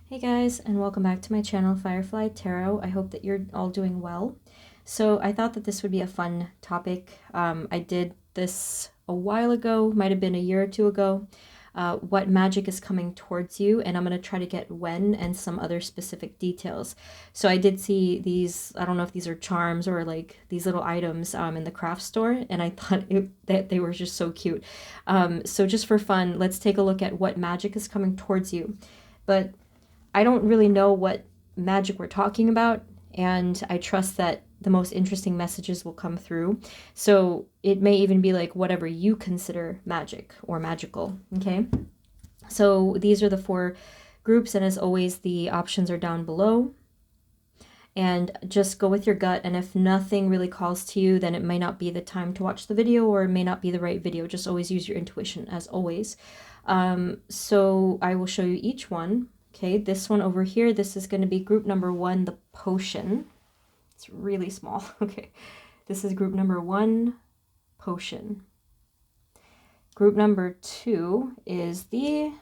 Hey guys, and welcome back to my channel, Firefly Tarot. I hope that you're all doing well. So I thought that this would be a fun topic. I did this a while ago, might have been a year or two ago. What magic is coming towards you, and I'm going to try to get when and some other specific details. So I did see these, I don't know if these are charms or like these little items in the craft store, and I thought that they were just so cute. So just for fun, let's take a look at what magic is coming towards you. But I don't really know what magic we're talking about, and I trust that the most interesting messages will come through. So it may even be like whatever you consider magic or magical, okay? So these are the 4 groups, and as always, the options are down below. And just go with your gut, and if nothing really calls to you, then it may not be the time to watch the video, or it may not be the right video. Just always use your intuition, as always. So I will show you each one. Okay, this one over here, this is going to be group number 1, the potion. It's really small. Okay, this is group number 1, potion. Group number 2 is the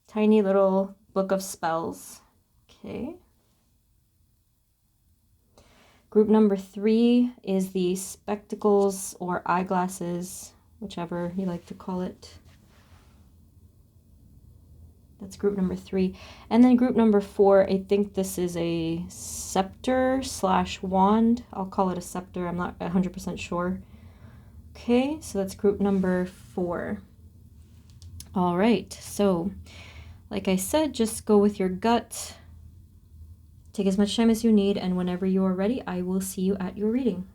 tiny little book of spells. Okay. Group number 3 is the spectacles or eyeglasses, whichever you like to call it. That's group number 3. And then group number 4, I think this is a scepter / wand. I'll call it a scepter. I'm not 100% sure. Okay, so that's group number 4. All right, so like I said, just go with your gut. Take as much time as you need, and whenever you are ready, I will see you at your reading.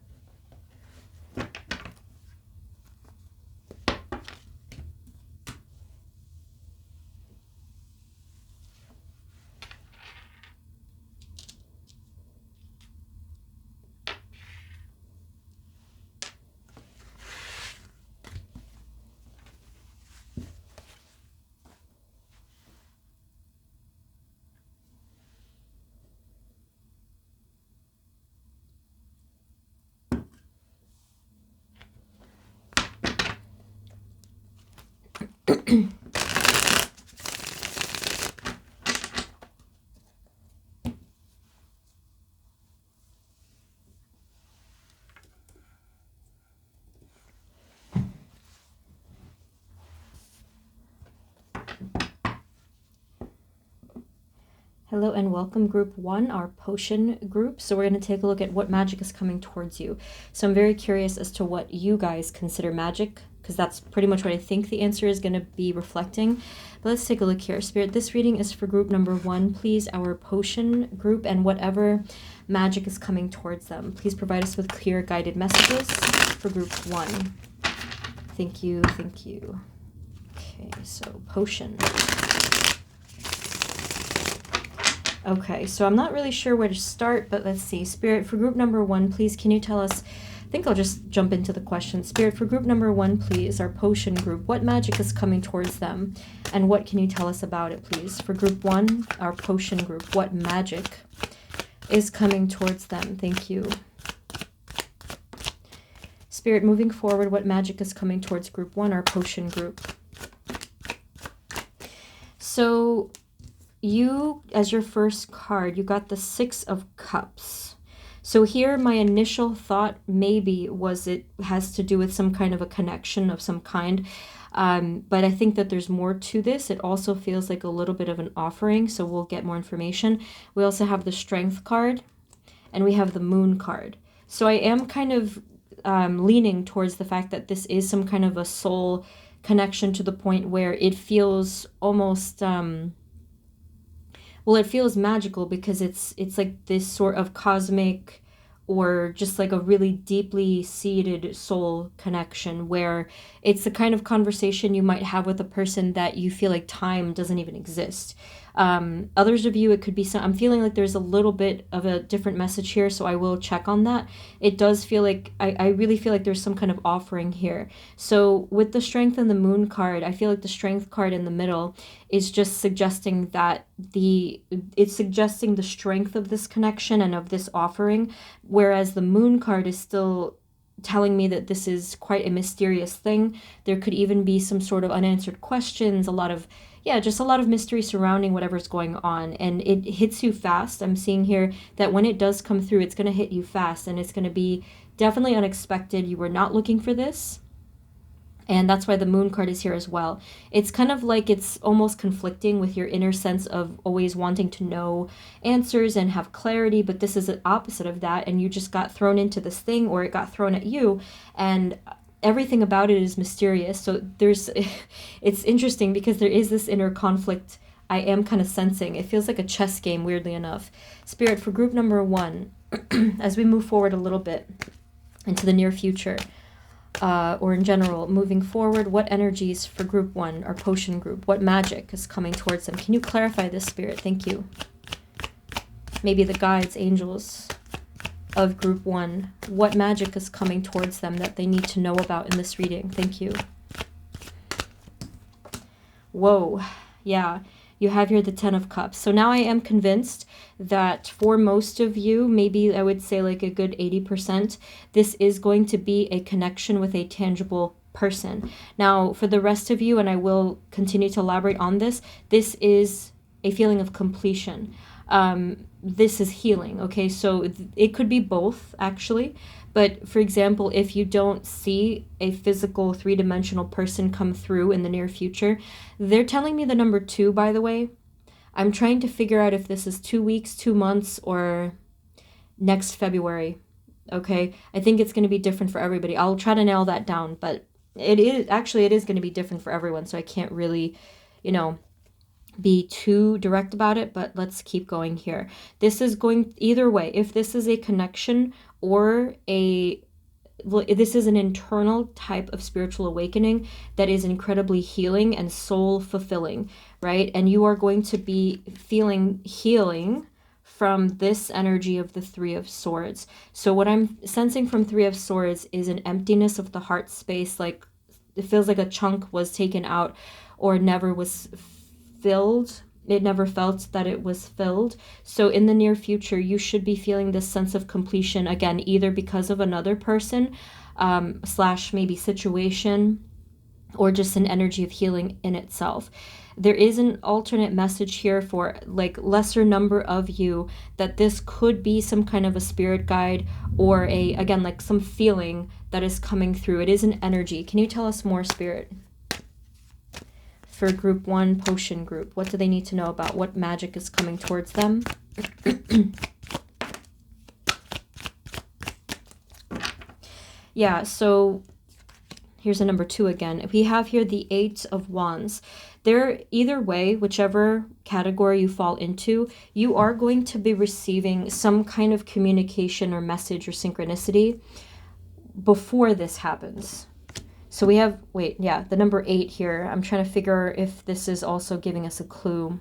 Hello and welcome, group 1, our potion group. So we're going to take a look at what magic is coming towards you. So I'm very curious as to what you guys consider magic, because that's pretty much what I think the answer is going to be reflecting. But let's take a look here. Spirit, this reading is for group number 1. Please, our potion group, and whatever magic is coming towards them. Please provide us with clear guided messages for group 1. Thank you, thank you. Okay, so potion. Okay, so I'm not really sure where to start, but let's see. Spirit, for group number 1, please, can you tell us, I think I'll just jump into the question. Spirit, for group number 1, please, our potion group, what magic is coming towards them, and what can you tell us about it, please? For group 1, our potion group, what magic is coming towards them? Thank you. Spirit, moving forward, what magic is coming towards group 1, our potion group? So you, as your first card, you got the 6 of Cups. So here my initial thought maybe was it has to do with some kind of a connection of some kind. But I think that there's more to this. It also feels like a little bit of an offering, so we'll get more information. We also have the Strength card, and we have the Moon card. So I am kind of leaning towards the fact that this is some kind of a soul connection, to the point where it feels almost... well, it feels magical because it's like this sort of cosmic, or just like a really deeply seated soul connection, where it's the kind of conversation you might have with a person that you feel like time doesn't even exist. Others of you, it could be some, I'm feeling like there's a little bit of a different message here, so I will check on that. It does feel like, I really feel like there's some kind of offering here. So with the Strength and the Moon card, I feel like the Strength card in the middle is just suggesting that it's suggesting the strength of this connection and of this offering, whereas the Moon card is still telling me that this is quite a mysterious thing. There could even be some sort of unanswered questions, a lot of yeah, just a lot of mystery surrounding whatever's going on, and it hits you fast. I'm seeing here that when it does come through, it's going to hit you fast, and it's going to be definitely unexpected. You were not looking for this, and that's why the moon card is here as well. It's kind of like it's almost conflicting with your inner sense of always wanting to know answers and have clarity, but this is the opposite of that, and you just got thrown into this thing, or it got thrown at you, and everything about it is mysterious. So there's it's interesting because there is this inner conflict I am kind of sensing. It feels like a chess game, weirdly enough. Spirit, for group number 1, as we move forward a little bit into the near future, or in general, moving forward, what energies for group 1, our potion group, what magic is coming towards them? Can you clarify this, Spirit? Thank you. Maybe the guides, angels of group 1, what magic is coming towards them that they need to know about in this reading? Thank you. Whoa, yeah, you have here the 10 of Cups. So now I am convinced that for most of you, maybe I would say like a good 80%, this is going to be a connection with a tangible person. Now, for the rest of you, and I will continue to elaborate on this, this is a feeling of completion. This is healing, okay? So it could be both, actually. But for example, if you don't see a physical 3-dimensional person come through in the near future, they're telling me the number 2, by the way. I'm trying to figure out if this is 2 weeks, 2 months, or next February, okay? I think it's going to be different for everybody. I'll try to nail that down, but it is going to be different for everyone, so I can't really, be too direct about it, but let's keep going here. This is going either way. If this is a connection or this is an internal type of spiritual awakening that is incredibly healing and soul fulfilling, right? And you are going to be feeling healing from this energy of the 3 of Swords. So what I'm sensing from 3 of Swords is an emptiness of the heart space, like it feels like a chunk was taken out or never was filled. It never felt that it was filled. So in the near future, you should be feeling this sense of completion, again, either because of another person, / maybe situation, or just an energy of healing in itself. There is an alternate message here for like lesser number of you that this could be some kind of a spirit guide or again, like some feeling that is coming through. It is an energy. Can you tell us more, Spirit? For group 1 potion group, what do they need to know about what magic is coming towards them? Yeah, so here's a number 2 again. We have here the 8 of Wands. There, either way, whichever category you fall into, you are going to be receiving some kind of communication or message or synchronicity before this happens. So we have, the number 8 here. I'm trying to figure if this is also giving us a clue.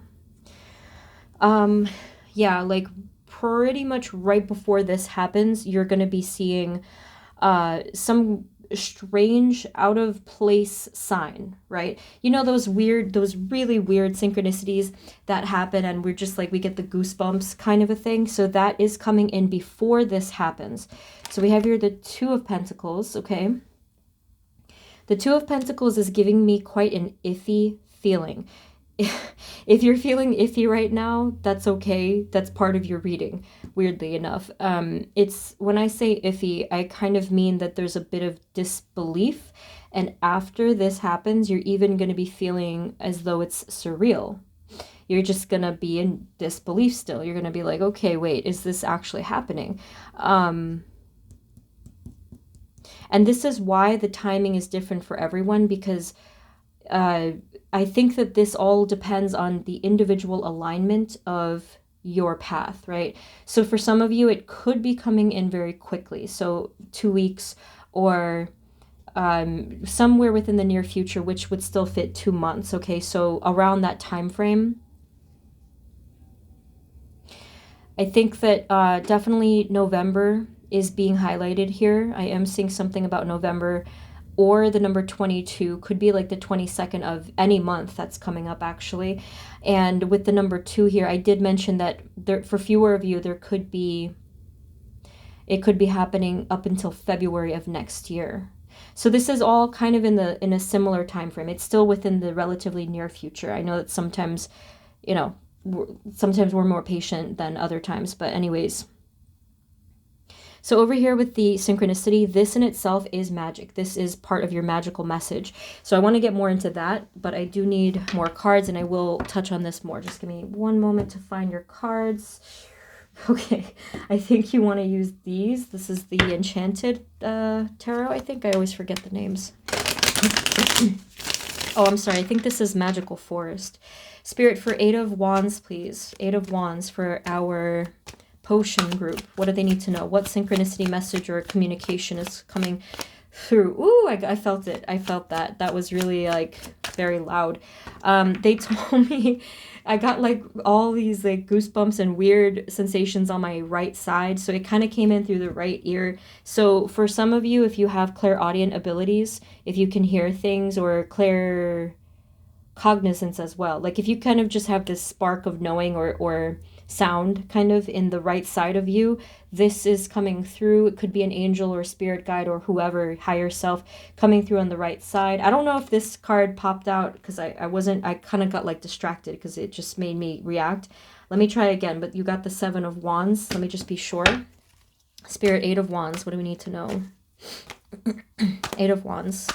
Yeah, like pretty much right before this happens, you're going to be seeing some strange out of place sign, right? You know those really weird synchronicities that happen and we're just like, we get the goosebumps kind of a thing. So that is coming in before this happens. So we have here the 2 of Pentacles, okay? The 2 of Pentacles is giving me quite an iffy feeling. If you're feeling iffy right now, that's okay. That's part of your reading, weirdly enough. It's when I say iffy, I kind of mean that there's a bit of disbelief. And after this happens, you're even going to be feeling as though it's surreal. You're just going to be in disbelief still. You're going to be like, okay, wait, is this actually happening? And this is why the timing is different for everyone, because I think that this all depends on the individual alignment of your path, right? So for some of you, it could be coming in very quickly. So 2 weeks or somewhere within the near future, which would still fit 2 months. Okay, so around that time frame. I think that definitely November is being highlighted here. I am seeing something about November, or the number 22 could be like the 22nd of any month that's coming up, actually. And with the number 2 here, I did mention that there, for fewer of you, it could be happening up until February of next year. So this is all kind of in a similar time frame. It's still within the relatively near future. I know that sometimes, you know, sometimes we're more patient than other times, but anyways. So over here with the synchronicity, this in itself is magic. This is part of your magical message. So I want to get more into that, but I do need more cards, and I will touch on this more. Just give me one moment to find your cards. Okay, I think you want to use these. This is the Enchanted Tarot, I think. I always forget the names. Oh, I'm sorry. I think this is Magical Forest. Spirit, for 8 of Wands, please. 8 of Wands for our potion group. What do they need to know? What synchronicity message or communication is coming through? Ooh, I felt it. I felt that. That was really, like, very loud. They told me I got, like, all these, like, goosebumps and weird sensations on my right side. So it kind of came in through the right ear. So for some of you, if you have clairaudient abilities, if you can hear things, or claircognizance as well, like if you kind of just have this spark of knowing or sound kind of in the right side of you, this is coming through. It could be an angel or spirit guide or whoever, higher self, coming through on the right side. I don't know if this card popped out because I kind of got like distracted because it just made me react. Let me try again, but you got the 7 of Wands. Let me just be sure. Spirit, 8 of Wands. What do we need to know? 8 of Wands.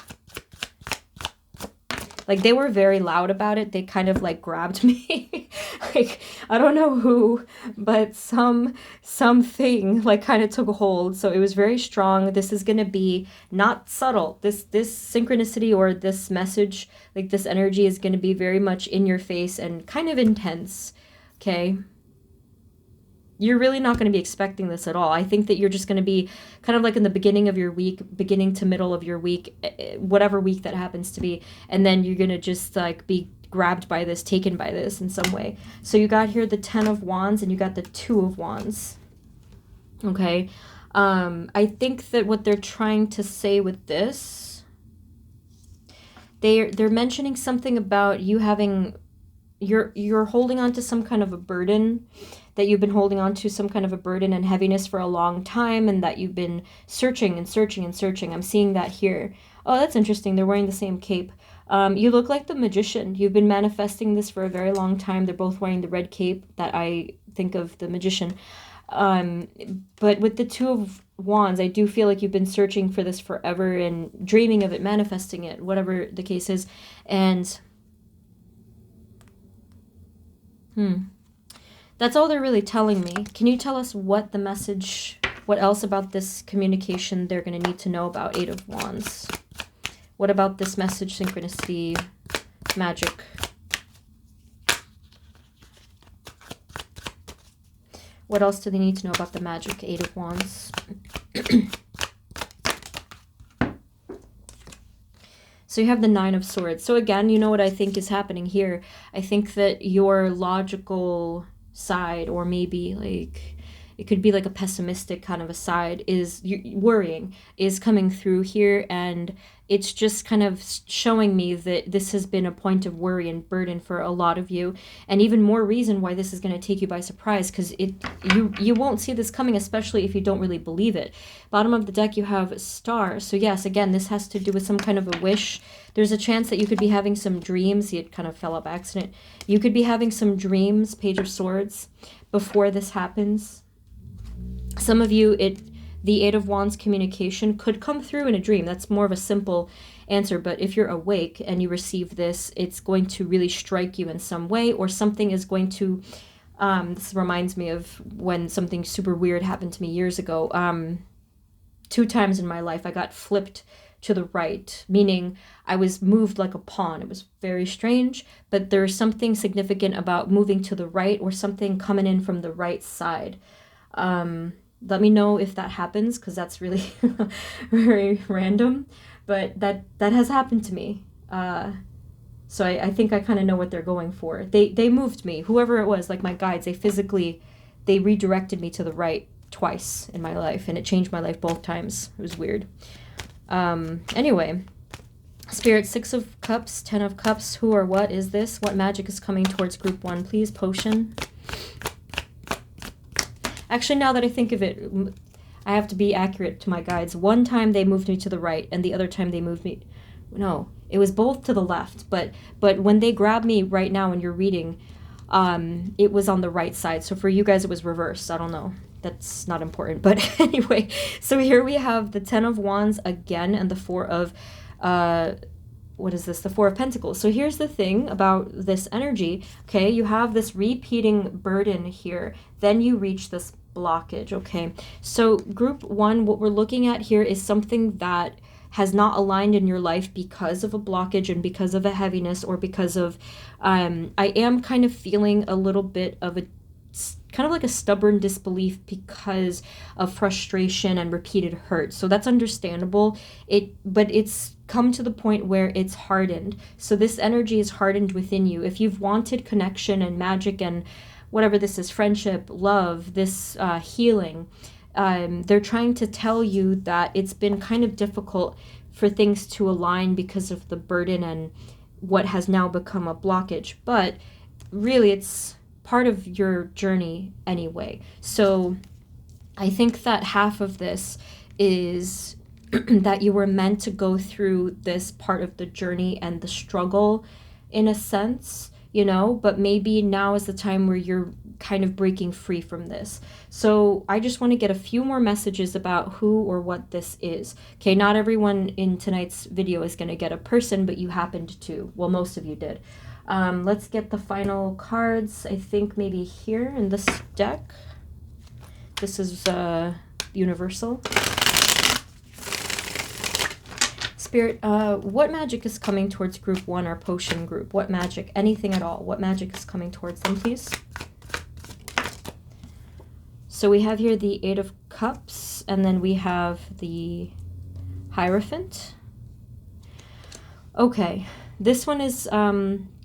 Like, they were very loud about it. They kind of, like, grabbed me. Like, I don't know who, but something, like, kind of took a hold. So it was very strong. This is going to be not subtle. This synchronicity or this message, like, this energy is going to be very much in your face and kind of intense, okay? You're really not going to be expecting this at all. I think that you're just going to be kind of like in the beginning of your week, beginning to middle of your week, whatever week that happens to be. And then you're going to just like be grabbed by this, taken by this in some way. So you got here the 10 of Wands and you got the 2 of Wands. Okay. I think that what they're trying to say with this, they're mentioning something about you having, you're holding on to some kind of a burden, that you've been holding on to some kind of a burden and heaviness for a long time, and that you've been searching and searching and searching. I'm seeing that here. Oh, that's interesting. They're wearing the same cape. You look like the Magician. You've been manifesting this for a very long time. They're both wearing the red cape that I think of the Magician. But with the 2 of Wands, I do feel like you've been searching for this forever and dreaming of it, manifesting it, whatever the case is. And that's all they're really telling me. Can you tell us what the message, what else about this communication they're going to need to know about 8 of Wands? What about this message, synchronicity, magic? What else do they need to know about the magic, 8 of Wands? So you have the 9 of Swords. So again, you know what I think is happening here. I think that your logical side, or maybe like it could be like a pessimistic kind of a side, is worrying, is coming through here, and it's just kind of showing me that this has been a point of worry and burden for a lot of you, and even more reason why this is going to take you by surprise, because you won't see this coming, especially if you don't really believe it. Bottom of the deck you have Star. So yes, again, this has to do with some kind of a wish. There's a chance that you could be having some dreams. It kind of fell up by accident. You could be having some dreams, Page of Swords, before this happens. Some of you, the 8 of Wands communication could come through in a dream. That's more of a simple answer, but if you're awake and you receive this, it's going to really strike you in some way, or something is going to, this reminds me of when something super weird happened to me years ago. 2 times in my life, I got flipped to the right, meaning I was moved like a pawn. It was very strange, but there's something significant about moving to the right, or something coming in from the right side. Let me know if that happens, because that's really very random, but that has happened to me. So I think I kind of know what they're going for. They moved me, whoever it was, like my guides, they redirected me to the right twice in my life, and it changed my life both times. It was weird. Anyway, Spirit, 6 of Cups, 10 of Cups, who or what is this? What magic is coming towards group 1, please? Potion. Actually, now that I think of it, I have to be accurate to my guides. One time they moved me to the right, and the other time they moved me... No, it was both to the left. But when they grab me right now when you're reading, it was on the right side. So for you guys, it was reversed. I don't know. That's not important. But anyway, so here we have the Ten of Wands again and the Four of... what is this? The Four of Pentacles. So here's the thing about this energy. Okay, you have this repeating burden here. Then you reach this blockage. Okay, so group one, what we're looking at here is something that has not aligned in your life because of a blockage and because of a heaviness, or because of I am kind of feeling a little bit of a kind of like a stubborn disbelief because of frustration and repeated hurt. So that's understandable. But it's come to the point where it's hardened. So this energy is hardened within you. If you've wanted connection and magic and whatever this is, friendship, love, this healing, they're trying to tell you that it's been kind of difficult for things to align because of the burden and what has now become a blockage. But really, it's part of your journey anyway. So I think that half of this is that you were meant to go through this part of the journey and the struggle in a sense, you know, but maybe now is the time where you're kind of breaking free from this. So I just want to get a few more messages about who or what this is. Okay, not everyone in tonight's video is going to get a person, but you happened to. Well, most of you did. Let's get the final cards. I think maybe here in this deck. This is universal. Spirit, what magic is coming towards group one, our potion group? What magic? Anything at all. What magic is coming towards them, please? So we have here the Eight of Cups, and then we have the Hierophant. Okay, this one is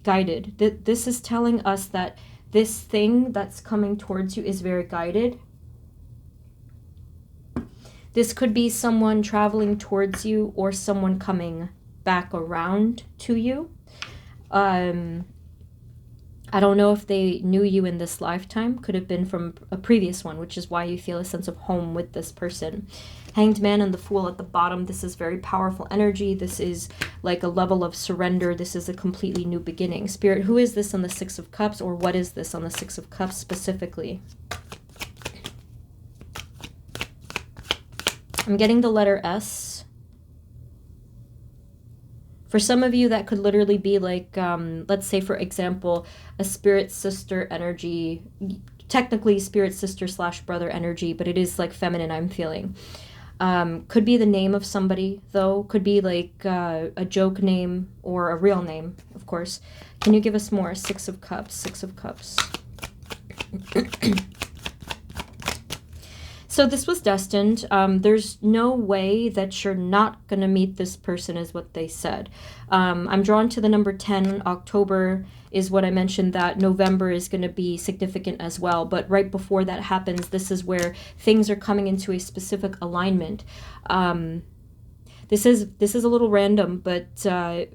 guided. This is telling us that this thing that's coming towards you is very guided. This could be someone traveling towards you or someone coming back around to you. I don't know if they knew you in this lifetime. Could have been from a previous one, which is why you feel a sense of home with this person. Hanged Man and the Fool at the bottom. This is very powerful energy. This is like a level of surrender. This is a completely new beginning. Spirit, who is this on the Six of Cups, or what is this on the Six of Cups specifically? I'm getting the letter S. For some of you, that could literally be like, let's say, for example, a spirit sister energy, technically spirit sister / brother energy, but it is like feminine, I'm feeling. Could be the name of somebody, though. Could be like a joke name or a real name, of course. Can you give us more? Six of Cups, Six of Cups. So this was destined. There's no way that you're not going to meet this person, is what they said. I'm drawn to the number 10. October is what I mentioned, that November is going to be significant as well. But right before that happens, this is where things are coming into a specific alignment. This is a little random, but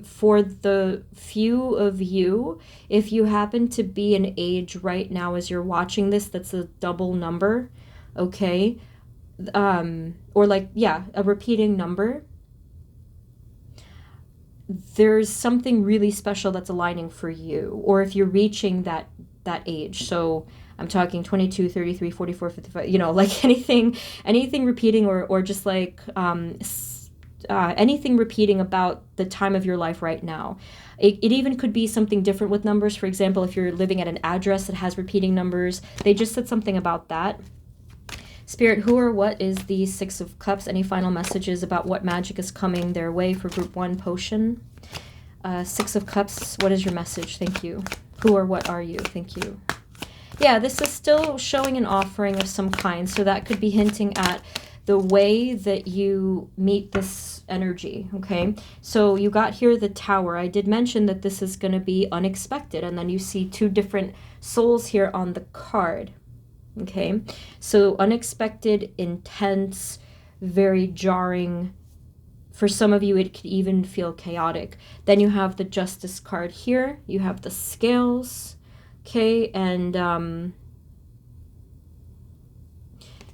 for the few of you, if you happen to be an age right now as you're watching this, that's a double number. Okay, or like, yeah, a repeating number. There's something really special that's aligning for you, or if you're reaching that age. So I'm talking 22, 33, 44, 55, you know, like anything repeating, or just like anything repeating about the time of your life right now. It even could be something different with numbers. For example, if you're living at an address that has repeating numbers, they just said something about that. Spirit, who or what is the Six of Cups? Any final messages about what magic is coming their way for group one potion? Six of Cups, what is your message? Thank you. Who or what are you? Thank you. Yeah, this is still showing an offering of some kind, so that could be hinting at the way that you meet this energy, okay? So you got here the Tower. I did mention that this is going to be unexpected, and then you see two different souls here on the card. Okay, so unexpected, intense, very jarring. For some of you, it could even feel chaotic. Then you have the Justice card here. You have the Scales, okay, and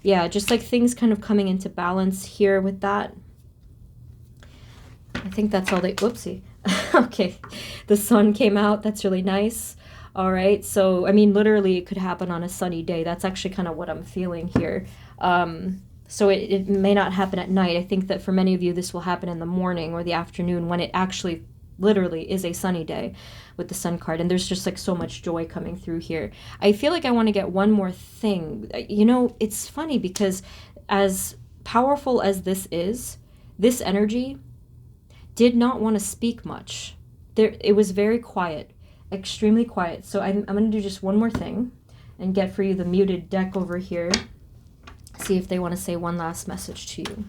Yeah, just like things kind of coming into balance here with that. I think that's all they, whoopsie. Okay, the sun came out. That's really nice. All right, so I mean, literally, it could happen on a sunny day. That's actually kind of what I'm feeling here. So it may not happen at night. I think that for many of you, this will happen in the morning or the afternoon when it actually literally is a sunny day with the sun card. And there's just like so much joy coming through here. I feel like I want to get one more thing. You know, it's funny because as powerful as this energy did not want to speak much. It was very quiet, extremely quiet. So I'm going to do just one more thing and get for you the muted deck over here. See if they want to say one last message to you.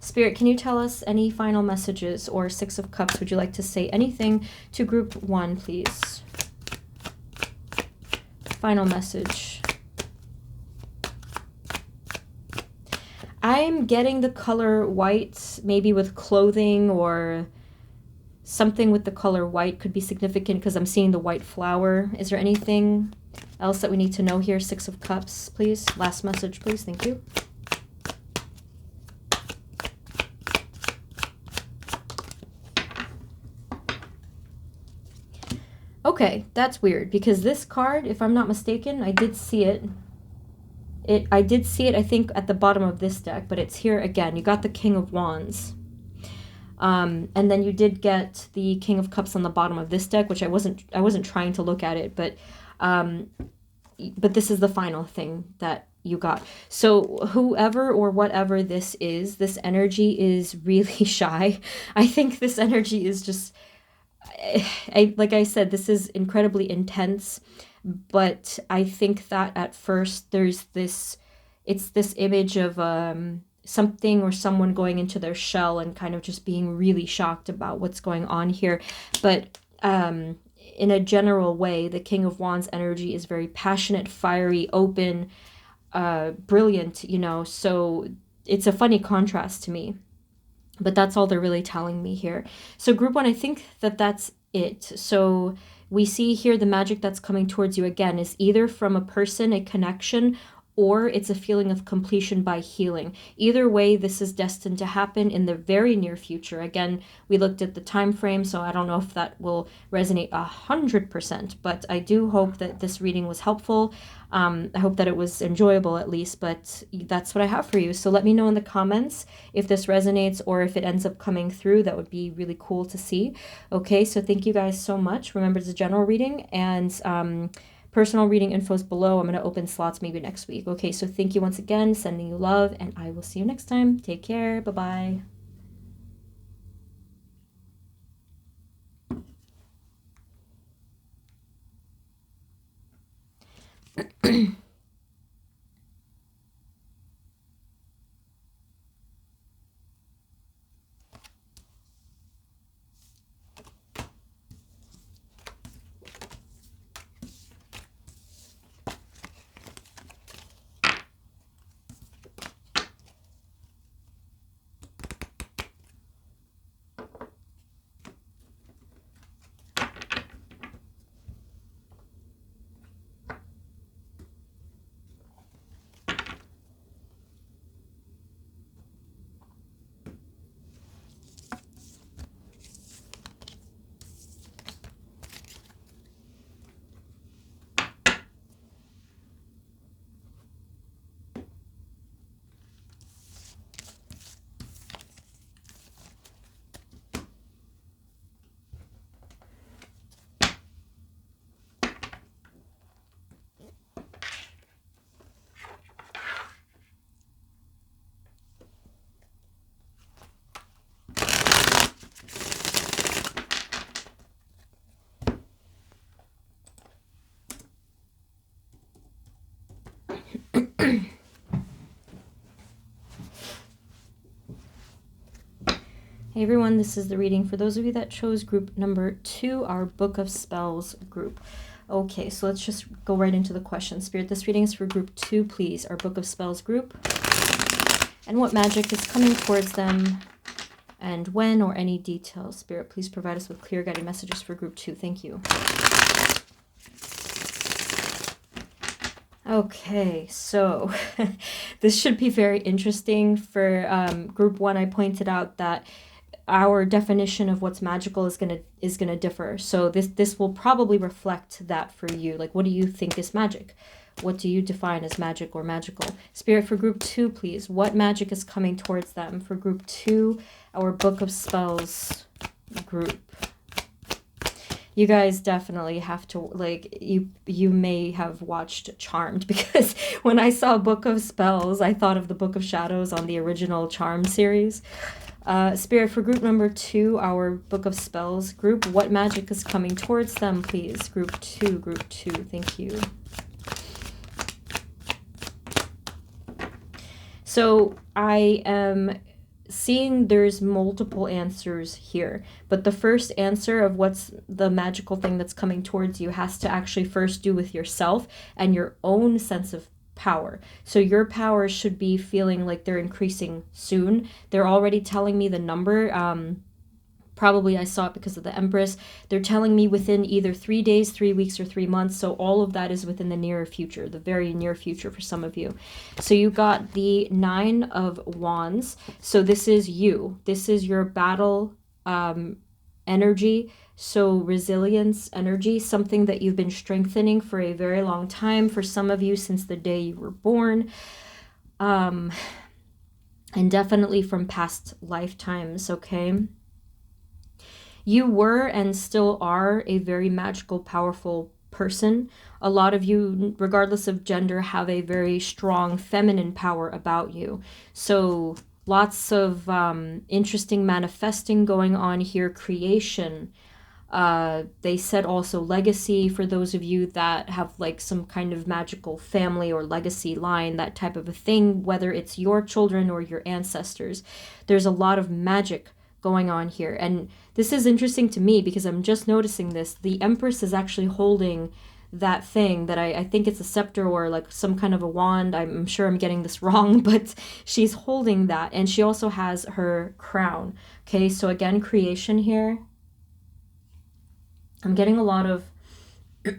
Spirit, can you tell us any final messages, or Six of Cups? Would you like to say anything to group 1, please? Final message. I'm getting the color white, maybe with clothing or something with the color white could be significant because I'm seeing the white flower. Is there anything else that we need to know here? Six of Cups, please. Last message, please. Thank you. Okay, that's weird because this card, if I'm not mistaken, I did see it. I did see it, I think, at the bottom of this deck, but it's here again. You got the King of Wands. And then you did get the King of Cups on the bottom of this deck, which I wasn't trying to look at it, but this is the final thing that you got. So whoever or whatever this is, this energy is really shy. I think this energy is just, like I said, this is incredibly intense. But I think that at first there's this image of something or someone going into their shell and kind of just being really shocked about what's going on here. But in a general way, the King of Wands energy is very passionate, fiery, open, brilliant, you know, so it's a funny contrast to me. But that's all they're really telling me here. So group 1, I think that that's it. So we see here the magic that's coming towards you again is either from a person, a connection, or it's a feeling of completion by healing. Either way, this is destined to happen in the very near future. Again, we looked at the time frame, so I don't know if that will resonate 100%, but I do hope that this reading was helpful. I hope that it was enjoyable at least, but that's what I have for you. So let me know in the comments if this resonates or if it ends up coming through. That would be really cool to see. Okay, so thank you guys so much. Remember, it's a general reading, and personal reading info is below. I'm going to open slots maybe next week. Okay, so thank you once again, sending you love, and I will see you next time. Take care. Bye-bye. Hey everyone, this is the reading for those of you that chose group number 2, our Book of Spells group. Okay, so let's just go right into the question. Spirit, this reading is for group 2, please, our Book of Spells group. And what magic is coming towards them, and when, or any details. Spirit, please provide us with clear guided messages for group 2. Thank you. Okay, so this should be very interesting. For group one, I pointed out that our definition of what's magical is gonna differ. So this will probably reflect that for you. Like, what do you think is magic? What do you define as magic or magical? Spirit, for group two, please. What magic is coming towards them? For group two, our Book of Spells group. You guys definitely have to, like, you may have watched Charmed, because when I saw Book of Spells, I thought of the Book of Shadows on the original Charmed series. Spirit, for group number two, our Book of Spells group, what magic is coming towards them, please? Group two, thank you. So I am seeing there's multiple answers here, but the first answer of what's the magical thing that's coming towards you has to actually first do with yourself and your own sense of power. So your powers should be feeling like they're increasing soon. They're already telling me the number. Probably I saw it because of the Empress. They're telling me within either 3 days, 3 weeks, or 3 months. So all of that is within the near future, the very near future for some of you. So you got the Nine of Wands. So this is you. This is your battle energy. So resilience energy, something that you've been strengthening for a very long time. For some of you, since the day you were born. And definitely from past lifetimes, okay? You were and still are a very magical, powerful person. A lot of you, regardless of gender, have a very strong feminine power about you. So lots of interesting manifesting going on here, creation. They said also legacy for those of you that have like some kind of magical family or legacy line, that type of a thing, whether it's your children or your ancestors. There's a lot of magic going on here. And this is interesting to me because I'm just noticing this. The Empress is actually holding that thing that I think it's a scepter or like some kind of a wand. I'm sure I'm getting this wrong, but she's holding that. And she also has her crown. Okay, so again, creation here. I'm getting a lot of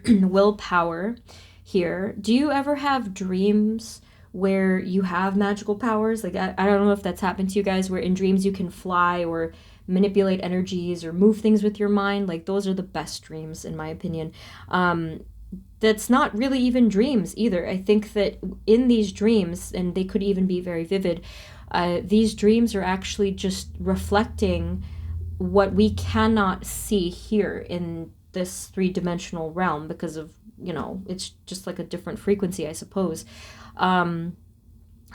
willpower here. Do you ever have dreams where you have magical powers? Like, I don't know if that's happened to you guys, where in dreams you can fly or manipulate energies or move things with your mind. Like, those are the best dreams, in my opinion. That's not really even dreams either. I think that in these dreams, and they could even be very vivid, these dreams are actually just reflecting what we cannot see here in this three-dimensional realm because of, you know, it's just like a different frequency, I suppose.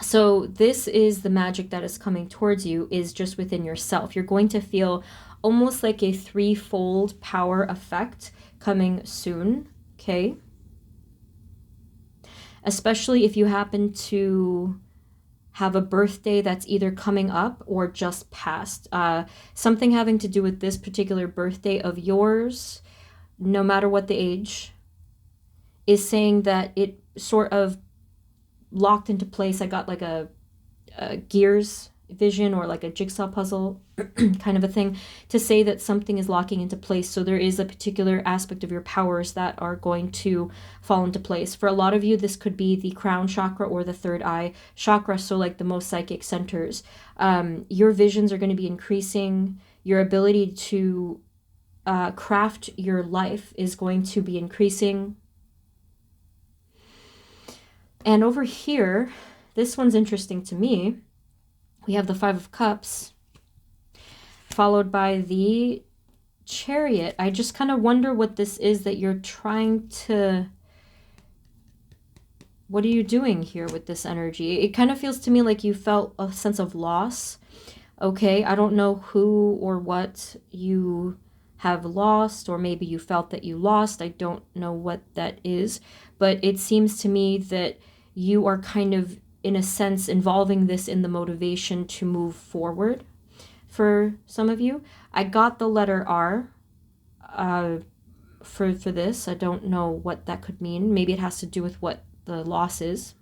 So this is the magic that is coming towards you, is just within yourself. You're going to feel almost like a threefold power effect coming soon, okay? Especially if you happen to have a birthday that's either coming up or just passed. Something having to do with this particular birthday of yours, no matter what the age, is saying that it sort of locked into place. I got like a Gears vision or like a jigsaw puzzle kind of a thing to say that something is locking into place. So there is a particular aspect of your powers that are going to fall into place. For a lot of you, this could be the crown chakra or the third eye chakra, so like the most psychic centers. Your visions are going to be increasing. Your ability to craft your life is going to be increasing. And over here, this one's interesting to me. We have the Five of Cups, followed by the Chariot. I just kind of wonder what this is that you're trying to... What are you doing here with this energy? It kind of feels to me like you felt a sense of loss. Okay, I don't know who or what you have lost, or maybe you felt that you lost. I don't know what that is, but it seems to me that you are kind of, in a sense, involving this in the motivation to move forward. For some of you, I got the letter R for this. I don't know what that could mean. Maybe it has to do with what the loss is.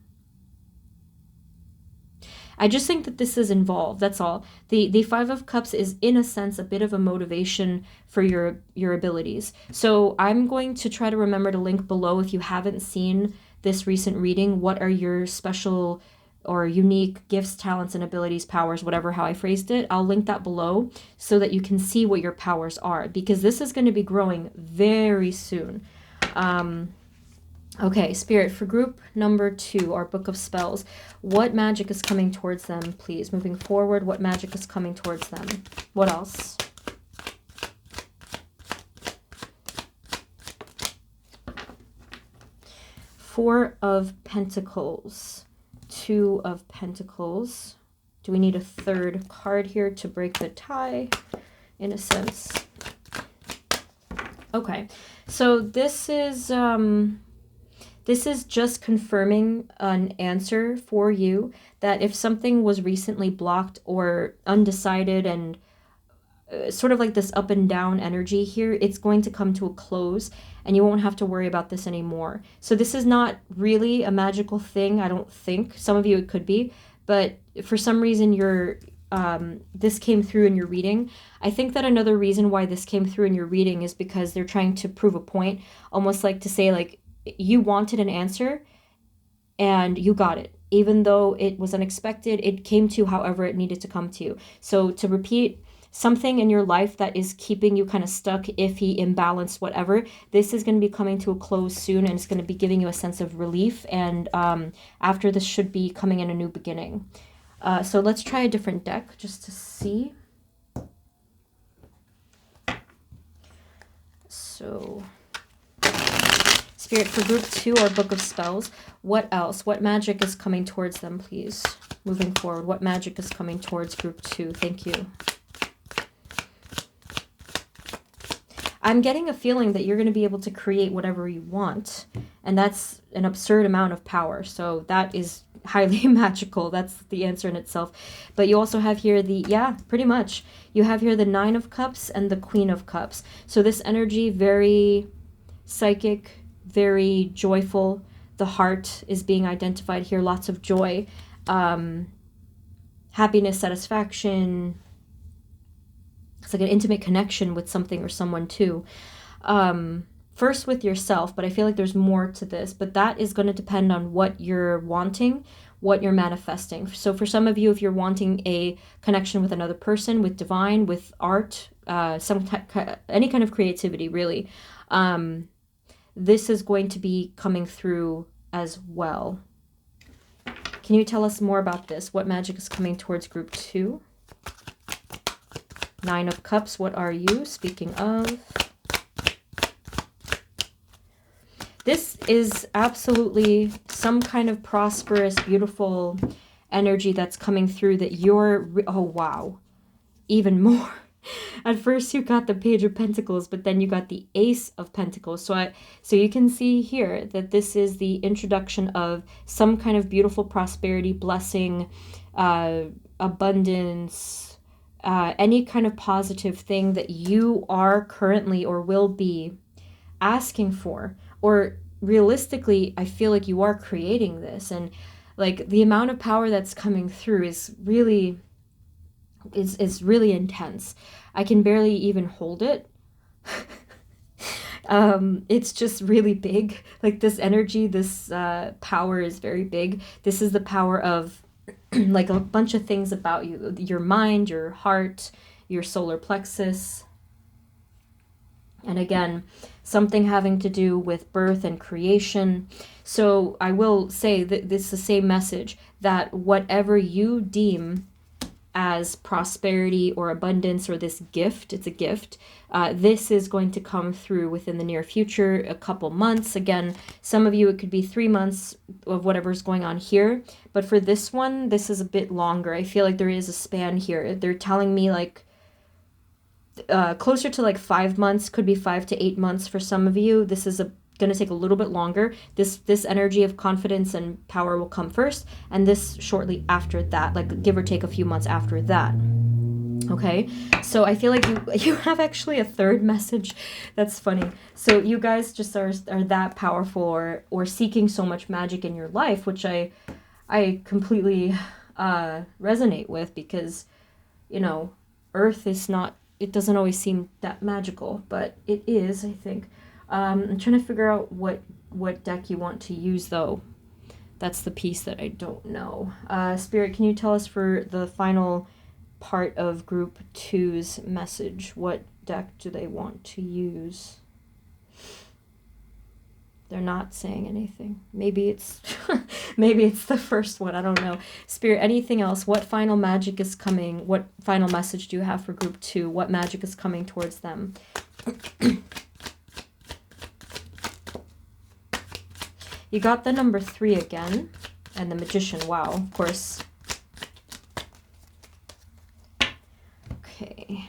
I just think that this is involved, that's all. The Five of Cups is, in a sense, a bit of a motivation for your abilities. So I'm going to try to remember to link below, if you haven't seen this recent reading, what are your special or unique gifts, talents, and abilities, powers, whatever, how I phrased it. I'll link that below so that you can see what your powers are, because this is going to be growing very soon. Okay, Spirit, for group number 2, our Book of Spells, what magic is coming towards them, please? Moving forward, what magic is coming towards them? What else? Four of Pentacles. 2 of Pentacles. Do we need a third card here to break the tie, in a sense? Okay, so this is just confirming an answer for you, that if something was recently blocked or undecided and sort of like this up and down energy here, it's going to come to a close and you won't have to worry about this anymore. So this is not really a magical thing, I don't think. Some of you it could be, but for some reason this came through in your reading. I think that another reason why this came through in your reading is because they're trying to prove a point, almost like to say, like, you wanted an answer and you got it. Even though it was unexpected, it came to however it needed to come to you. So to repeat, something in your life that is keeping you kind of stuck, iffy, imbalanced, whatever, this is going to be coming to a close soon, and it's going to be giving you a sense of relief, and after this should be coming in a new beginning. So let's try a different deck just to see. So, Spirit, for group 2, our Book of Spells, what else? What magic is coming towards them, please? Moving forward, what magic is coming towards group 2? Thank you. I'm getting a feeling that you're going to be able to create whatever you want, and that's an absurd amount of power, so that is highly magical. That's the answer in itself. But you also have here pretty much, you have here the 9 of Cups and the Queen of Cups. So this energy, very psychic, very joyful. The heart is being identified here, lots of joy, happiness, satisfaction. It's like an intimate connection with something or someone too. First with yourself, but I feel like there's more to this. But that is going to depend on what you're wanting, what you're manifesting. So for some of you, if you're wanting a connection with another person, with divine, with art, any kind of creativity, really, this is going to be coming through as well. Can you tell us more about this? What magic is coming towards group 2? 9 of Cups, what are you? Speaking of, this is absolutely some kind of prosperous, beautiful energy that's coming through that you're, oh wow, even more. At first you got the Page of Pentacles, but then you got the Ace of Pentacles. So you can see here that this is the introduction of some kind of beautiful prosperity, blessing, abundance, any kind of positive thing that you are currently or will be asking for. Or realistically, I feel like you are creating this, and like the amount of power that's coming through is really intense. I can barely even hold it. It's just really big. Like this energy, this power is very big. This is the power of like a bunch of things about you, your mind, your heart, your solar plexus. And again, something having to do with birth and creation. So I will say that this is the same message, that whatever you deem as prosperity or abundance or this gift, it's a gift, this is going to come through within the near future, a couple months. Again, some of you, it could be 3 months of whatever's going on here. But for this one, this is a bit longer. I feel like there is a span here. They're telling me like closer to like 5 months, could be 5 to 8 months for some of you. This is going to take a little bit longer. This energy of confidence and power will come first, and this shortly after that, like give or take a few months after that. Okay, so I feel like you have actually a third message. That's funny. So you guys just are that powerful, or seeking so much magic in your life, which I completely resonate with, because you know, Earth is not, it doesn't always seem that magical, but it is, I think. I'm trying to figure out what what deck you want to use, though. That's the piece that I don't know. Spirit, can you tell us for the final part of Group 2's message, what deck do they want to use? They're not saying anything. Maybe it's maybe it's the first one. I don't know. Spirit, anything else? What final magic is coming? What final message do you have for Group 2? What magic is coming towards them? You got the number 3 again, and the Magician. Wow, of course. Okay.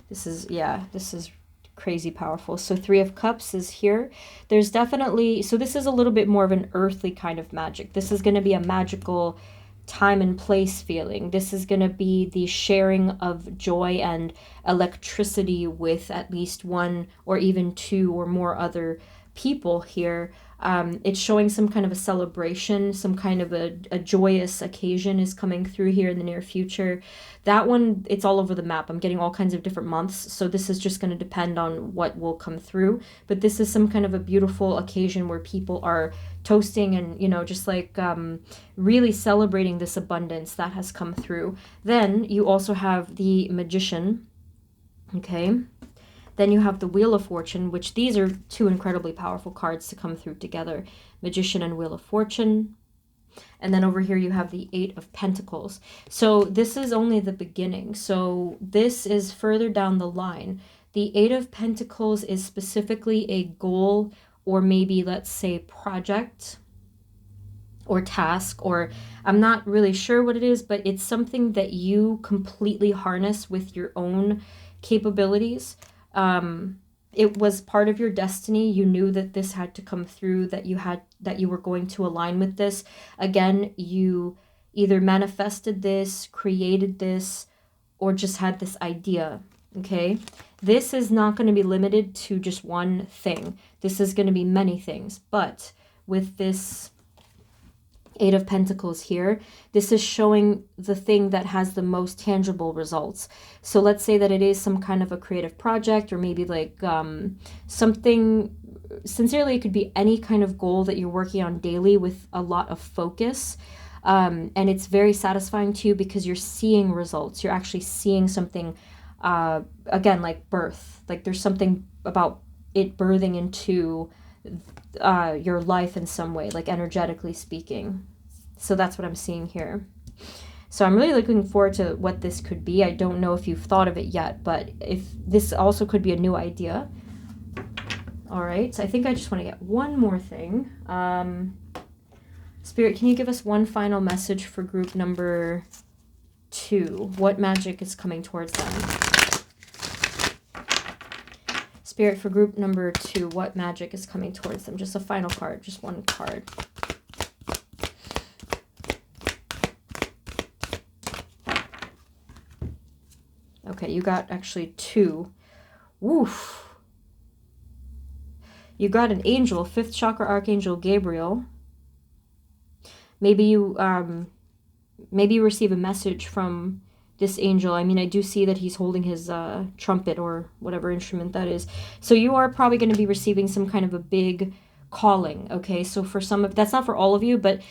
This is crazy powerful. So 3 of Cups is here. There's definitely, so this is a little bit more of an earthly kind of magic. This is going to be a magical time and place feeling. This is going to be the sharing of joy and electricity with at least 1 or even 2 or more other people here. It's showing some kind of a celebration, some kind of a joyous occasion is coming through here in the near future. That one, it's all over the map. I'm getting all kinds of different months, so this is just going to depend on what will come through. But this is some kind of a beautiful occasion where people are toasting and, you know, just like really celebrating this abundance that has come through. Then you also have the Magician, okay? Then you have the Wheel of Fortune, which these are 2 incredibly powerful cards to come through together. Magician and Wheel of Fortune. And then over here you have the 8 of Pentacles. So this is only the beginning. So this is further down the line. The 8 of Pentacles is specifically a goal, or maybe let's say project or task, or I'm not really sure what it is, but it's something that you completely harness with your own capabilities. It was part of your destiny. You knew that this had to come through, that you were going to align with this. Again, you either manifested this, created this, or just had this idea, okay? This is not going to be limited to just one thing. This is going to be many things. But with this 8 of Pentacles here, this is showing the thing that has the most tangible results. So let's say that it is some kind of a creative project, or maybe like something, sincerely, it could be any kind of goal that you're working on daily with a lot of focus. And it's very satisfying to you because you're seeing results. You're actually seeing something, again, like birth. Like there's something about it birthing into your life in some way, like energetically speaking. So that's what I'm seeing here. So I'm really looking forward to what this could be. I don't know if you've thought of it yet, but if this also could be a new idea. All right, so I think I just want to get one more thing. Spirit, can you give us one final message for group number 2? What magic is coming towards them? Spirit, for group number 2, what magic is coming towards them? Just a final card, just one card. Okay, you got actually 2. Woof. You got an angel, 5th chakra archangel Gabriel. Maybe you receive a message from this angel. I mean, I do see that he's holding his trumpet or whatever instrument that is. So you are probably going to be receiving some kind of a big calling, okay? So for some of, that's not for all of you, but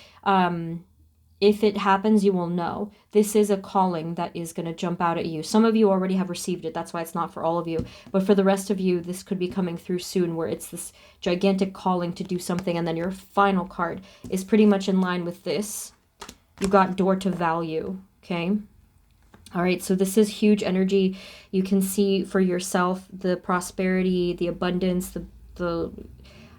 if it happens, you will know. This is a calling that is going to jump out at you. Some of you already have received it. That's why it's not for all of you. But for the rest of you, this could be coming through soon, where it's this gigantic calling to do something. And then your final card is pretty much in line with this. You got door to value, okay? All right, so this is huge energy. You can see for yourself the prosperity, the abundance, the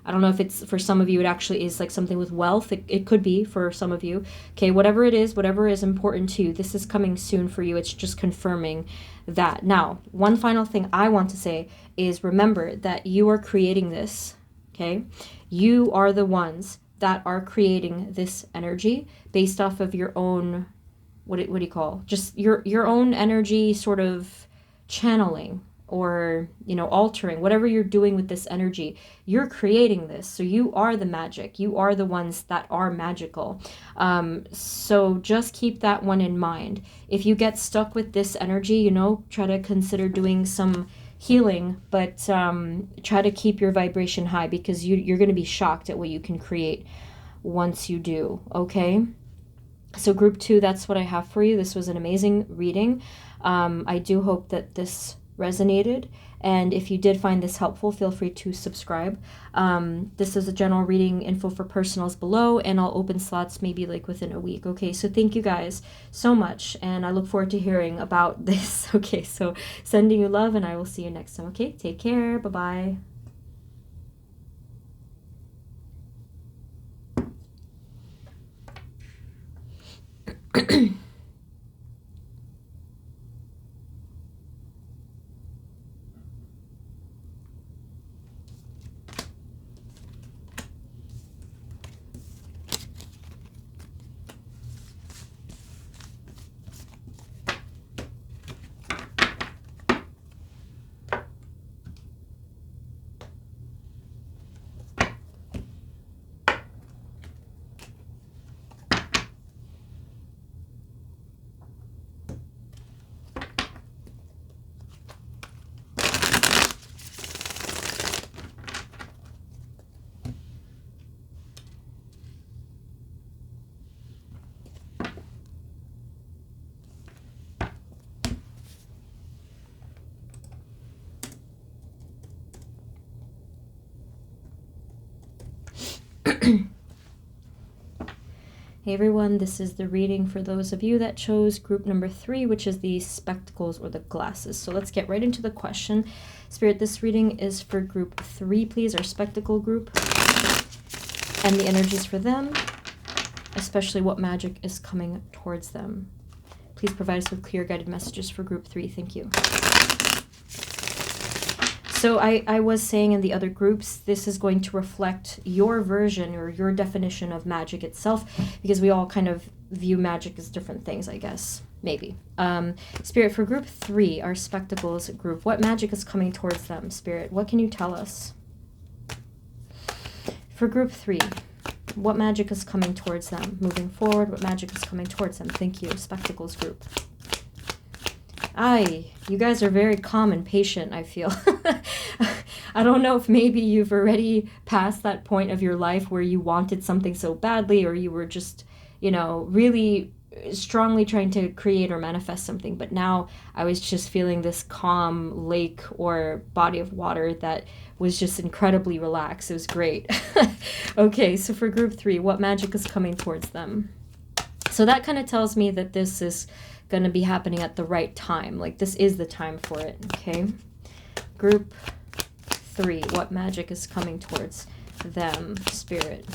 I don't know if it's, for some of you, it actually is like something with wealth. It could be for some of you. Okay, whatever it is, whatever is important to you, this is coming soon for you. It's just confirming that. Now, one final thing I want to say is remember that you are creating this, okay? You are the ones that are creating this energy based off of your own, what do you call? Just your own energy sort of channeling, or, you know, altering, whatever you're doing with this energy, you're creating this. So you are the magic. You are the ones that are magical. So just keep that one in mind. If you get stuck with this energy, you know, try to consider doing some healing, but try to keep your vibration high, because you're going to be shocked at what you can create once you do, okay? So group 2, that's what I have for you. This was an amazing reading. I do hope that this resonated, and if you did find this helpful, feel free to subscribe. This is a general reading, info for personals below, and I'll open slots maybe like within a week. Okay, so thank you guys so much, and I look forward to hearing about this. Okay, so sending you love, and I will see you next time. Okay, take care. Bye-bye. Hey everyone, this is the reading for those of you that chose group number 3, which is the spectacles or the glasses. So let's get right into the question. Spirit, this reading is for group 3, please, our spectacle group, and the energies for them, especially what magic is coming towards them. Please provide us with clear guided messages for group 3. Thank you. So I was saying in the other groups, this is going to reflect your version or your definition of magic itself, because we all kind of view magic as different things, I guess, maybe. Spirit, for group 3, our spectacles group, what magic is coming towards them? Spirit, what can you tell us? For group 3, what magic is coming towards them? Moving forward, what magic is coming towards them? Thank you, spectacles group. You guys are very calm and patient, I feel. I don't know if maybe you've already passed that point of your life where you wanted something so badly, or you were just, you know, really strongly trying to create or manifest something. But now I was just feeling this calm lake or body of water that was just incredibly relaxed. It was great. Okay, so for group 3, what magic is coming towards them? So that kind of tells me that this is going to be happening at the right time. Like, this is the time for it, okay? Group 3, what magic is coming towards them, Spirit?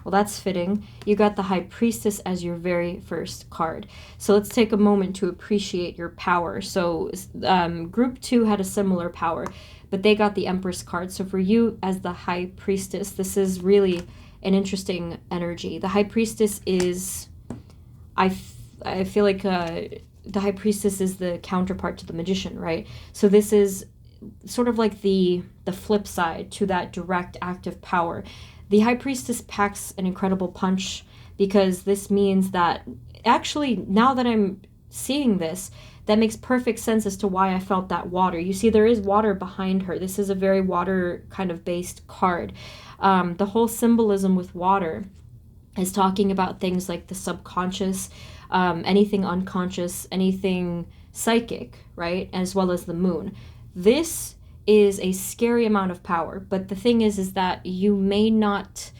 Well, that's fitting. You got the High Priestess as your very first card. So let's take a moment to appreciate your power. So group 2 had a similar power, but they got the Empress card. So for you as the High Priestess, this is really an interesting energy. The High Priestess is, I feel like the High Priestess is the counterpart to the Magician, right? So this is sort of like the flip side to that direct active power. The High Priestess packs an incredible punch, because this means that, actually, now that I'm seeing this, that makes perfect sense as to why I felt that water. You see, there is water behind her. This is a very water kind of based card. The whole symbolism with water is talking about things like the subconscious, anything unconscious, anything psychic, right? As well as the moon. This is a scary amount of power, but the thing is that you may not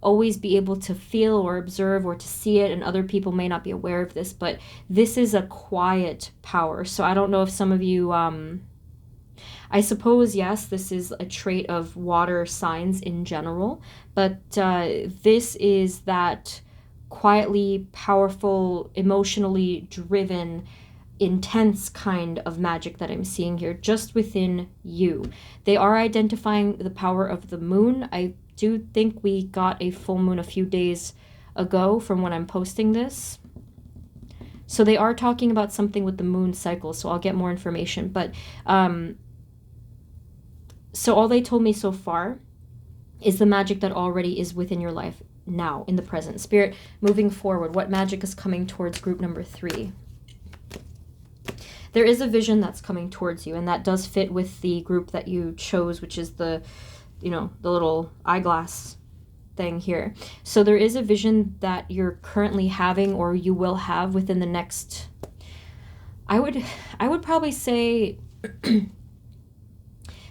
always be able to feel or observe or to see it, and other people may not be aware of this, but this is a quiet power. So I don't know if some of you, I suppose, yes, this is a trait of water signs in general, but this is that quietly powerful, emotionally driven, intense kind of magic that I'm seeing here just within you. They are identifying the power of the moon. I do think we got a full moon a few days ago from when I'm posting this. So they are talking about something with the moon cycle, so I'll get more information. But so all they told me so far is the magic that already is within your life now, in the present. Spirit, moving forward, what magic is coming towards group number 3? There is a vision that's coming towards you, and that does fit with the group that you chose, which is the, you know, the little eyeglass thing here. So there is a vision that you're currently having, or you will have within the next, I would probably say,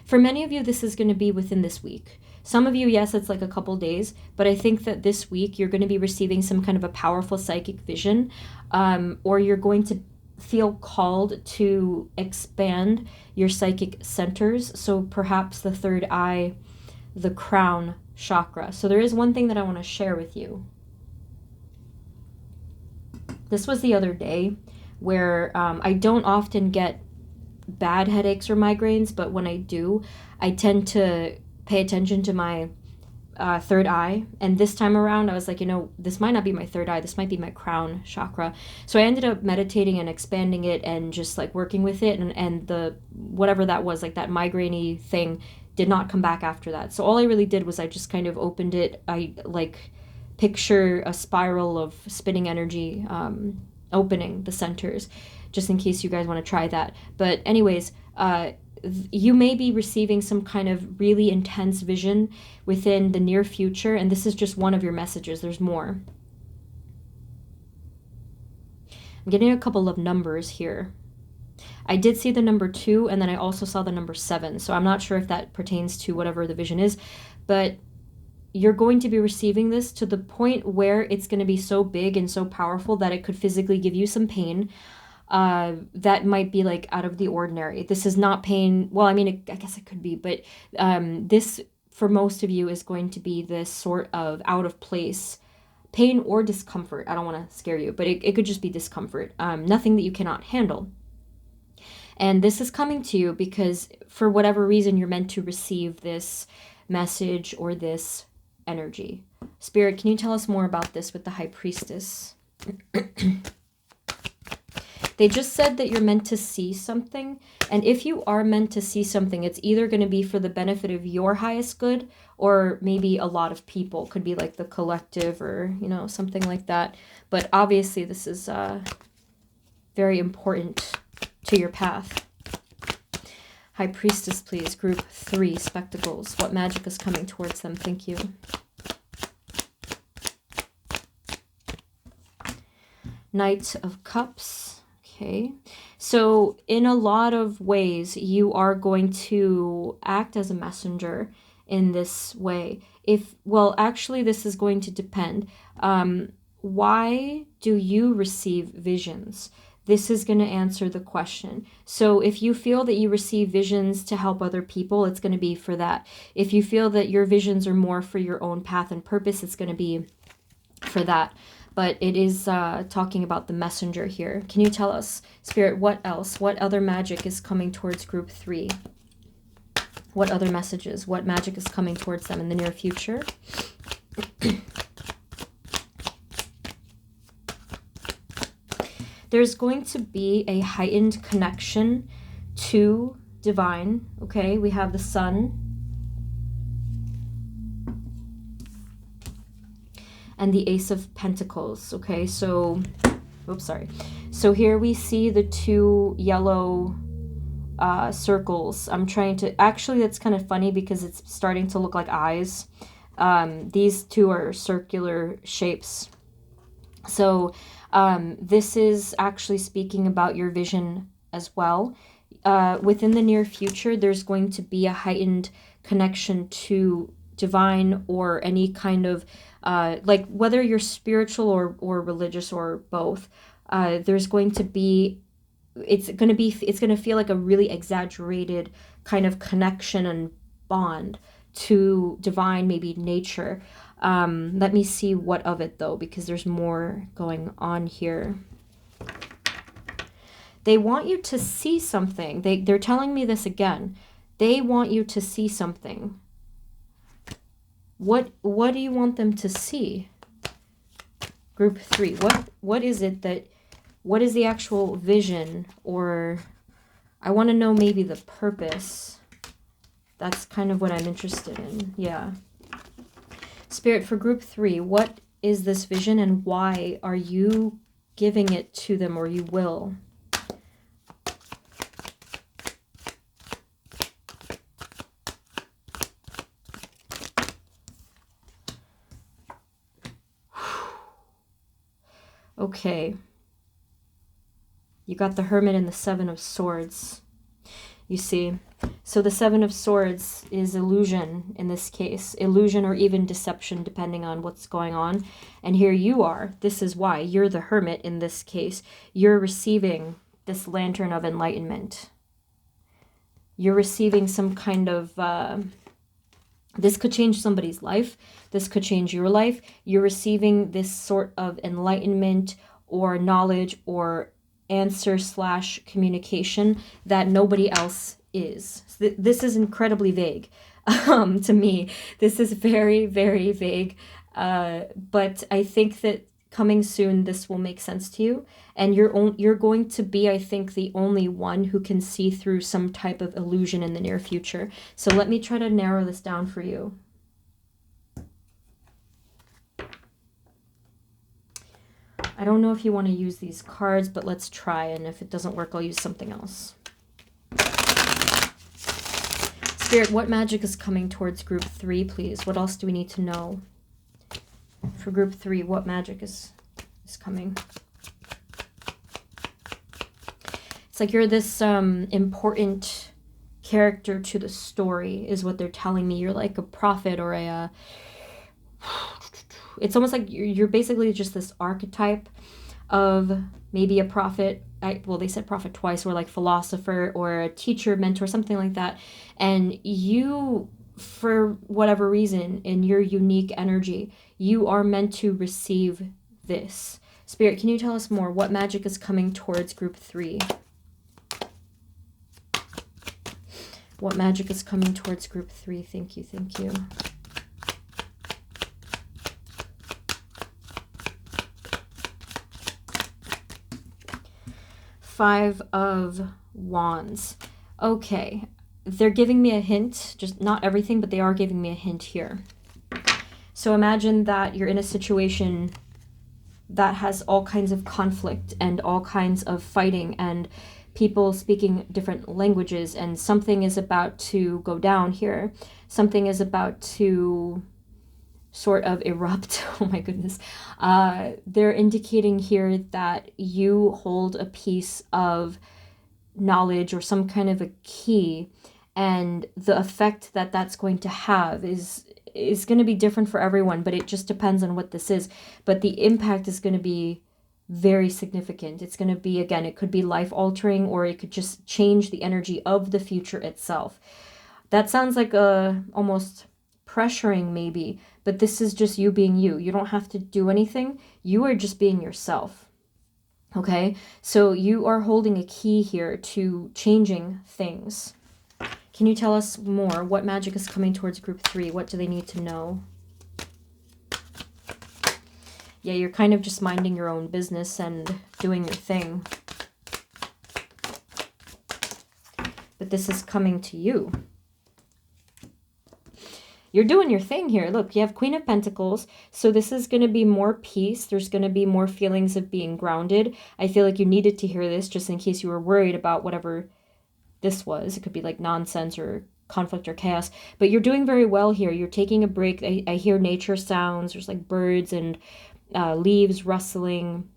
for many of you, this is going to be within this week. Some of you, yes, it's like a couple days, but I think that this week you're going to be receiving some kind of a powerful psychic vision, or you're going to feel called to expand your psychic centers. So perhaps the third eye, the crown chakra. So there is one thing that I want to share with you. This was the other day where I don't often get bad headaches or migraines, but when I do, I tend to pay attention to my third eye. And this time around, I was like, you know, this might not be my third eye. This might be my crown chakra. So I ended up meditating and expanding it and just like working with it. And the whatever that was, like that migraine-y thing, did not come back after that. So all I really did was I just kind of opened it. I like picture a spiral of spinning energy opening the centers, just in case you guys want to try that. But anyways, you may be receiving some kind of really intense vision within the near future, and this is just one of your messages. There's more. I'm getting a couple of numbers here. I did see the number 2, and then I also saw the number 7, so I'm not sure if that pertains to whatever the vision is, but you're going to be receiving this to the point where it's going to be so big and so powerful that it could physically give you some pain. That might be like out of the ordinary. This is not pain. Well, I mean, I guess it could be, but this for most of you is going to be this sort of out of place pain or discomfort. I don't want to scare you, but it could just be discomfort. Nothing that you cannot handle. And this is coming to you because for whatever reason, you're meant to receive this message or this energy. Spirit, can you tell us more about this with the High Priestess? They just said that you're meant to see something. And if you are meant to see something, it's either going to be for the benefit of your highest good or maybe a lot of people. Could be like the collective or, you know, something like that. But obviously this is very important to your path. High Priestess, please. Group 3, Spectacles. What magic is coming towards them? Thank you. Knight of Cups. Okay, so in a lot of ways, you are going to act as a messenger in this way. Well, actually, this is going to depend. Why do you receive visions? This is going to answer the question. So if you feel that you receive visions to help other people, it's going to be for that. If you feel that your visions are more for your own path and purpose, it's going to be for that. But it is talking about the messenger here. Can you tell us, Spirit, what else? What other magic is coming towards group 3? What other messages? What magic is coming towards them in the near future? There's going to be a heightened connection to divine. Okay, we have the sun. And the Ace of Pentacles, okay? So, oops, sorry. So here we see the 2 yellow circles. I'm trying to, actually that's kind of funny because it's starting to look like eyes. These 2 are circular shapes. So this is actually speaking about your vision as well. Within the near future, there's going to be a heightened connection to divine or any kind of like whether you're spiritual or religious or both, there's going to be, it's going to feel like a really exaggerated kind of connection and bond to divine, maybe nature. Let me see what of it though, because there's more going on here. They want you to see something. They're telling me this again. They want you to see something. What do you want them to see? Group 3. What is it that, what is the actual vision? Or I want to know maybe the purpose. That's kind of what I'm interested in. Yeah. Spirit, for group 3, what is this vision and why are you giving it to them, or you will? Okay. You got the Hermit and the Seven of Swords. You see, so the Seven of Swords is illusion in this case. Illusion or even deception, depending on what's going on. And here you are. This is why. You're the Hermit in this case. You're receiving this Lantern of Enlightenment. You're receiving some kind of... this could change somebody's life. This could change your life. You're receiving this sort of enlightenment or knowledge or answer / communication that nobody else is. This is incredibly vague to me. This is very, very vague. But I think that coming soon, this will make sense to you. And you're going to be, I think, the only one who can see through some type of illusion in the near future. So let me try to narrow this down for you. I don't know if you want to use these cards, but let's try. And if it doesn't work, I'll use something else. Spirit, what magic is coming towards group 3, please? What else do we need to know? For group 3, what magic is coming? It's like you're this important character to the story, is what they're telling me. You're like a prophet or a... It's almost like you're basically just this archetype of maybe a prophet. Well, they said prophet twice, or like philosopher or a teacher, mentor, something like that. And you, for whatever reason, in your unique energy, you are meant to receive this. Spirit, can you tell us more? What magic is coming towards group 3? What magic is coming towards group 3? Thank you, thank you. Five of Wands. Okay, they're giving me a hint, just not everything, but they are giving me a hint here. So imagine that you're in a situation that has all kinds of conflict and all kinds of fighting and people speaking different languages, and something is about to go down here. Something is about to sort of erupt. Oh my goodness. They're indicating here that you hold a piece of knowledge or some kind of a key, and the effect that that's going to have is going to be different for everyone, but it just depends on what this is. But the impact is going to be very significant. It's going to be, again, it could be life altering, or it could just change the energy of the future itself. That sounds like almost pressuring maybe, but this is just you being you. You don't have to do anything. You are just being yourself. Okay? So you are holding a key here to changing things. Can you tell us more? What magic is coming towards group 3? What do they need to know? Yeah, you're kind of just minding your own business and doing your thing. But this is coming to you. You're doing your thing here. Look, you have Queen of Pentacles. So this is going to be more peace. There's going to be more feelings of being grounded. I feel like you needed to hear this just in case you were worried about whatever this was. It could be like nonsense or conflict or chaos. But you're doing very well here. You're taking a break. I hear nature sounds. There's like birds and leaves rustling.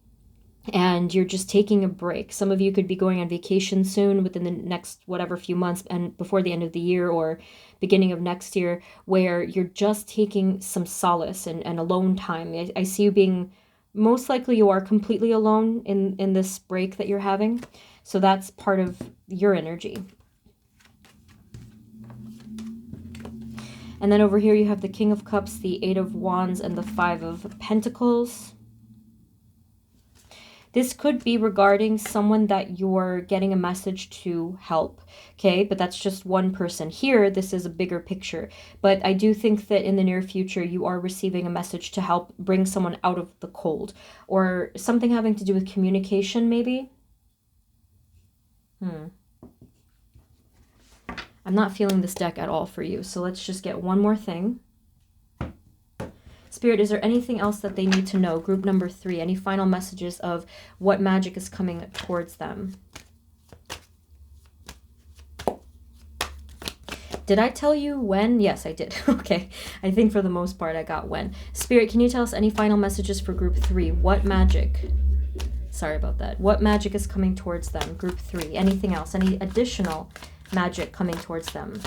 And you're just taking a break. Some of you could be going on vacation soon within the next whatever few months and before the end of the year or beginning of next year, where you're just taking some solace and alone time. I see you being, most likely you are completely alone in this break that you're having. So that's part of your energy. And then over here you have the King of Cups, the Eight of Wands, and the Five of Pentacles. This could be regarding someone that you're getting a message to help, okay? But that's just one person. Here, this is a bigger picture. But I do think that in the near future, you are receiving a message to help bring someone out of the cold. Or something having to do with communication, maybe? I'm not feeling this deck at all for you. So let's just get one more thing. Spirit, is there anything else that they need to know? Group number 3, any final messages of what magic is coming towards them? Did I tell you when? Yes, I did. Okay. I think for the most part I got when. Spirit, can you tell us any final messages for group 3? What magic? Sorry about that. What magic is coming towards them? Group 3. Anything else? Any additional magic coming towards them?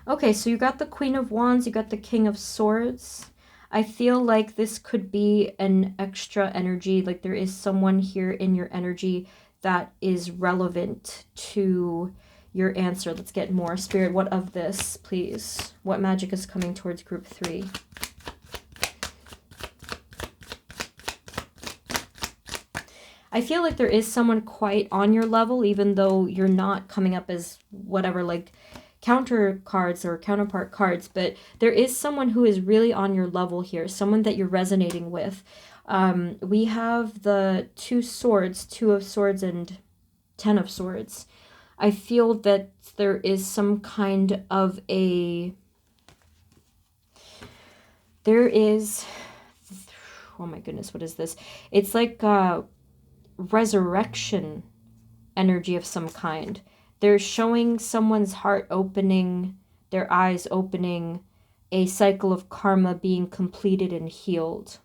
Okay, so you got the Queen of Wands. You got the King of Swords. I feel like this could be an extra energy. Like there is someone here in your energy that is relevant to your answer. Let's get more. Spirit, what of this, please? What magic is coming towards group 3? I feel like there is someone quite on your level, even though you're not coming up as whatever, like counter cards or counterpart cards, but there is someone who is really on your level here, someone that you're resonating with. We have the 2 swords, 2 of swords and 10 of swords. I feel that there is some kind of a... There is... Oh my goodness, what is this? It's like resurrection energy of some kind. They're showing someone's heart opening, their eyes opening, a cycle of karma being completed and healed,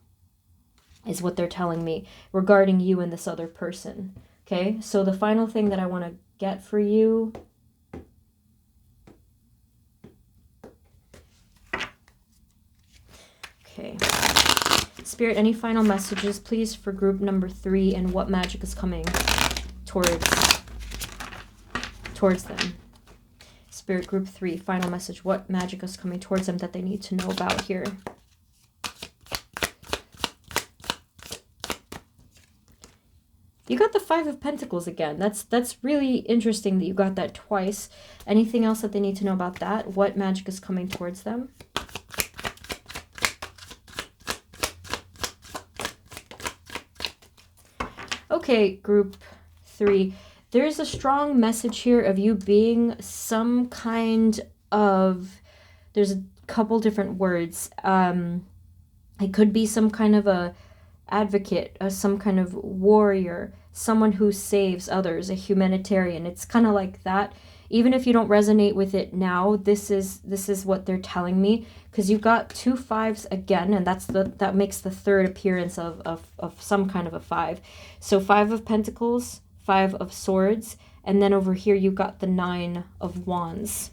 is what they're telling me regarding you and this other person. Okay, so the final thing that I want to get for you. Okay. Spirit, any final messages, please, for group number 3 and what magic is coming towards them? Spirit, group 3, final message. What magic is coming towards them that they need to know about here? You got the 5 of Pentacles again. That's really interesting that you got that twice. Anything else that they need to know about that? What magic is coming towards them? Okay, group 3. There's a strong message here of you being some kind of... There's a couple different words. It could be some kind of a advocate, some kind of warrior, someone who saves others, a humanitarian. It's kind of like that. Even if you don't resonate with it now, this is what they're telling me, because you've got 2 5s again, and that makes the 3rd appearance of some kind of a 5. So 5 of Pentacles, 5 of Swords, and then over here you've got the 9 of Wands.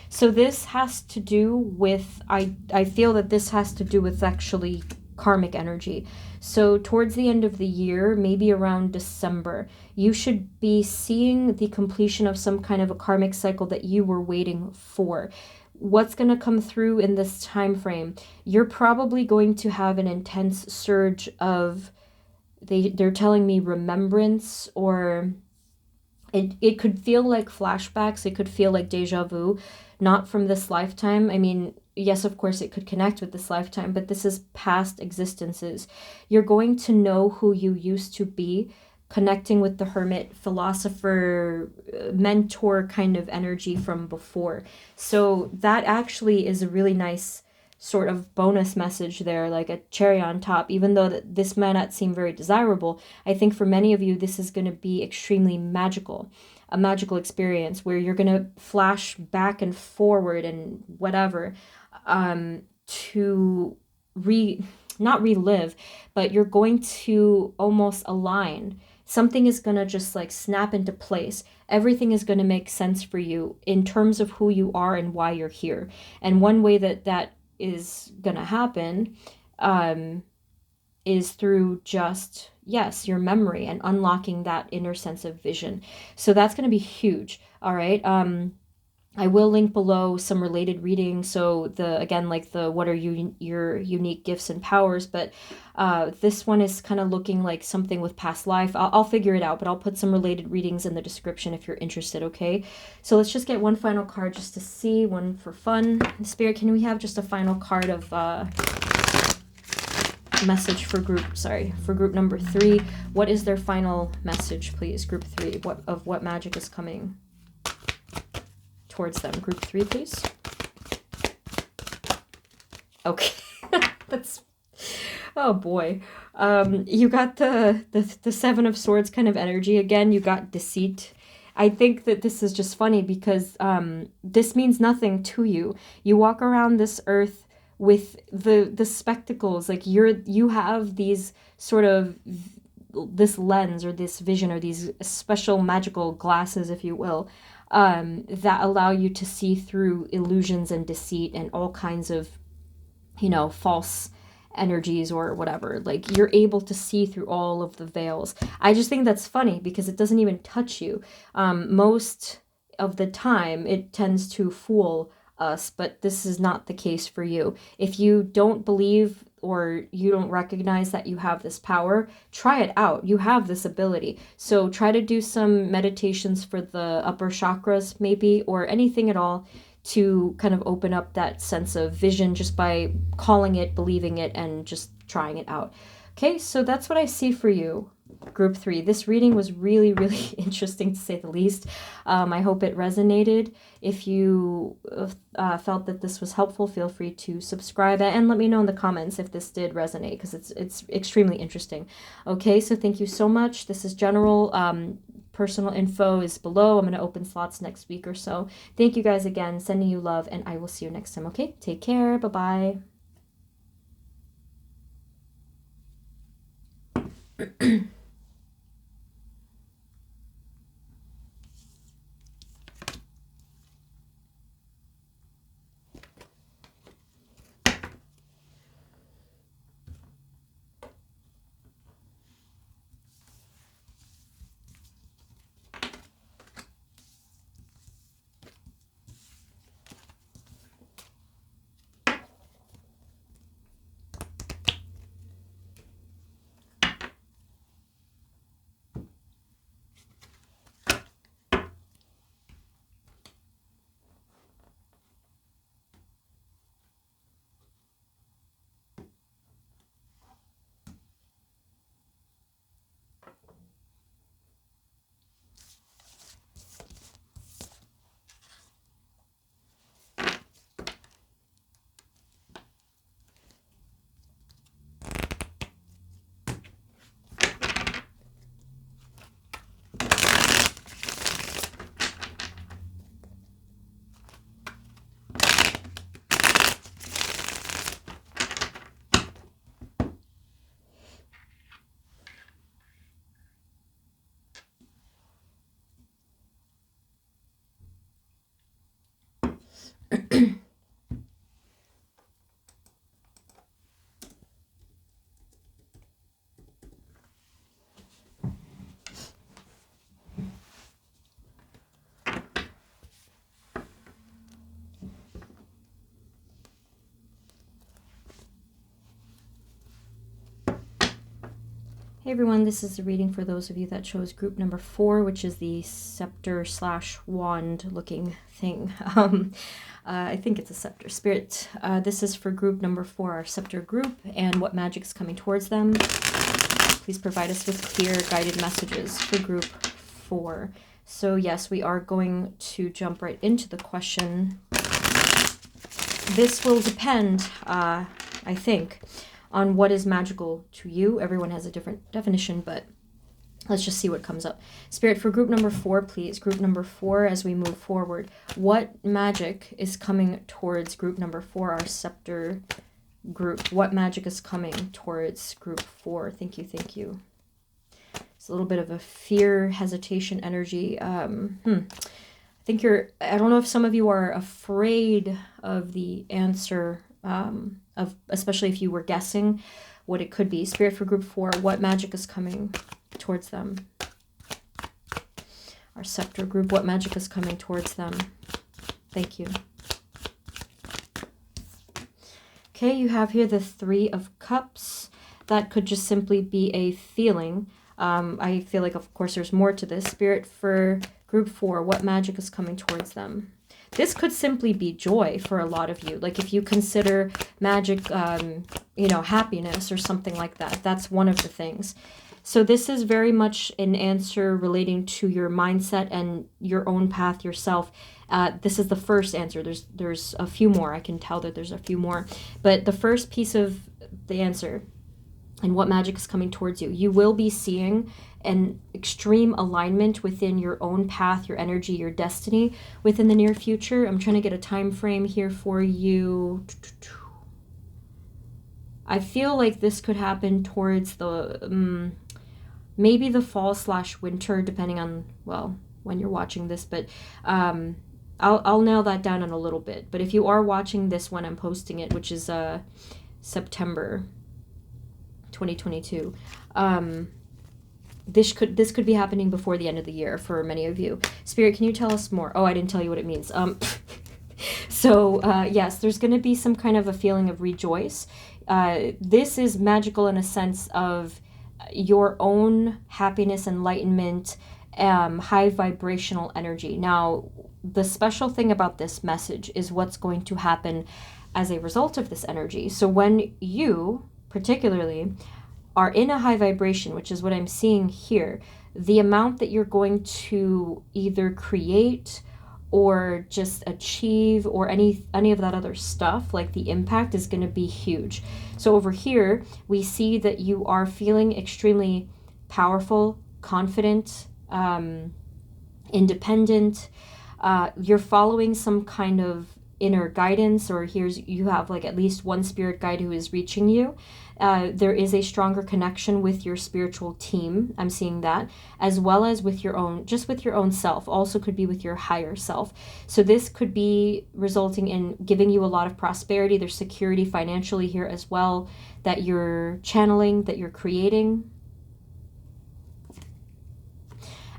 So this has to do with, I feel that this has to do with actually karmic energy. So towards the end of the year, maybe around December, you should be seeing the completion of some kind of a karmic cycle that you were waiting for. What's going to come through in this time frame? You're probably going to have an intense surge of, they're telling me, remembrance, or it could feel like flashbacks. It could feel like deja vu, not from this lifetime. I mean, yes, of course, it could connect with this lifetime, but this is past existences. You're going to know who you used to be, connecting with the hermit, philosopher, mentor kind of energy from before. So that actually is a really nice sort of bonus message there, like a cherry on top. Even though this may not seem very desirable, I think for many of you, this is going to be extremely magical. A magical experience where you're going to flash back and forward and whatever, to not relive, but you're going to almost align. Something is going to just like snap into place. Everything is going to make sense for you in terms of who you are and why you're here. And one way that is going to happen is through just, yes, your memory and unlocking that inner sense of vision. So that's going to be huge. All right. I will link below some related readings. So what are your unique gifts and powers? But this one is kind of looking like something with past life. I'll figure it out, but I'll put some related readings in the description if you're interested, okay? So let's just get one final card just to see, one for fun. Spirit, can we have just a final card of message for group number 3? What is their final message, please? Group 3, what magic is coming towards them? Group 3, please. Okay. That's, oh boy. You got the Seven of Swords kind of energy again. You got deceit. I think that this is just funny because this means nothing to you. You walk around this earth with the spectacles, like you have these sort of this lens or this vision or these special magical glasses, if you will, that allow you to see through illusions and deceit and all kinds of, false energies or whatever. Like, you're able to see through all of the veils. I just think that's funny because it doesn't even touch you. Most of the time, it tends to fool us, but this is not the case for you. If you don't believe or you don't recognize that you have this power, try it out. You have this ability. So try to do some meditations for the upper chakras, maybe, or anything at all to kind of open up that sense of vision just by calling it, believing it, and just trying it out. Okay, so that's what I see for you, Group 3. This reading was really, really interesting, to say the least. I hope it resonated. If you felt that this was helpful, feel free to subscribe and let me know in the comments if this did resonate, because it's extremely interesting. Okay, so thank you so much. This is general. Personal info is below. I'm going to open slots next week or so. Thank you guys again. Sending you love, and I will see you next time. Okay, take care. Bye-bye. Hey everyone, this is the reading for those of you that chose group number 4, which is the scepter / wand looking thing. I think it's a scepter spirit. This is for group number 4, our scepter group, and what magic's coming towards them. Please provide us with clear guided messages for group 4. So yes, we are going to jump right into the question. This will depend, I think, on what is magical to you. Everyone has a different definition, but let's just see what comes up. Spirit, for group number 4, please. Group number 4, as we move forward. What magic is coming towards group number 4, our scepter group? What magic is coming towards group 4? Thank you, thank you. It's a little bit of a fear, hesitation energy. I think I don't know if some of you are afraid of the answer, especially if you were guessing what it could be. Spirit, for group 4, what magic is coming towards them? Our scepter group, what magic is coming towards them? Thank you. Okay, you have here the 3 of Cups. That could just simply be a feeling. I feel like, of course, there's more to this. Spirit, for group 4, what magic is coming towards them? This could simply be joy for a lot of you. Like, if you consider magic, happiness or something like that. That's one of the things. So this is very much an answer relating to your mindset and your own path yourself. This is the first answer. There's a few more. I can tell that there's a few more. But the first piece of the answer and what magic is coming towards you, you will be seeing an extreme alignment within your own path, your energy, your destiny within the near future. I'm trying to get a time frame here for you. I feel like this could happen towards the maybe the fall/winter, depending on, well, when you're watching this, but I'll nail that down in a little bit. But if you are watching this when I'm posting it, which is September 2022, this could be happening before the end of the year for many of you. Spirit, can you tell us more? Oh, I didn't tell you what it means. So yes, there's going to be some kind of a feeling of rejoice. This is magical in a sense of your own happiness, enlightenment, high vibrational energy. Now, the special thing about this message is what's going to happen as a result of this energy. So when you, particularly, are in a high vibration, which is what I'm seeing here, the amount that you're going to either create or just achieve or any of that other stuff, like the impact is going to be huge. So over here, we see that you are feeling extremely powerful, confident, independent. You're following some kind of inner guidance, or you have like at least one spirit guide who is reaching you. There is a stronger connection with your spiritual team. I'm seeing that, as well as with your own self. Also could be with your higher self. So this could be resulting in giving you a lot of prosperity. There's security financially here as well that you're channeling, that you're creating.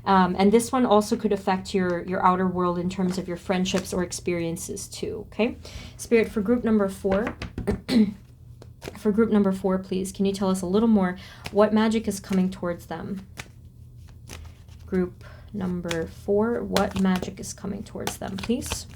And this one also could affect your outer world in terms of your friendships or experiences too, okay? Spirit, for group number 4, for group number 4, please, can you tell us a little more what magic is coming towards them? Group number 4, what magic is coming towards them, please?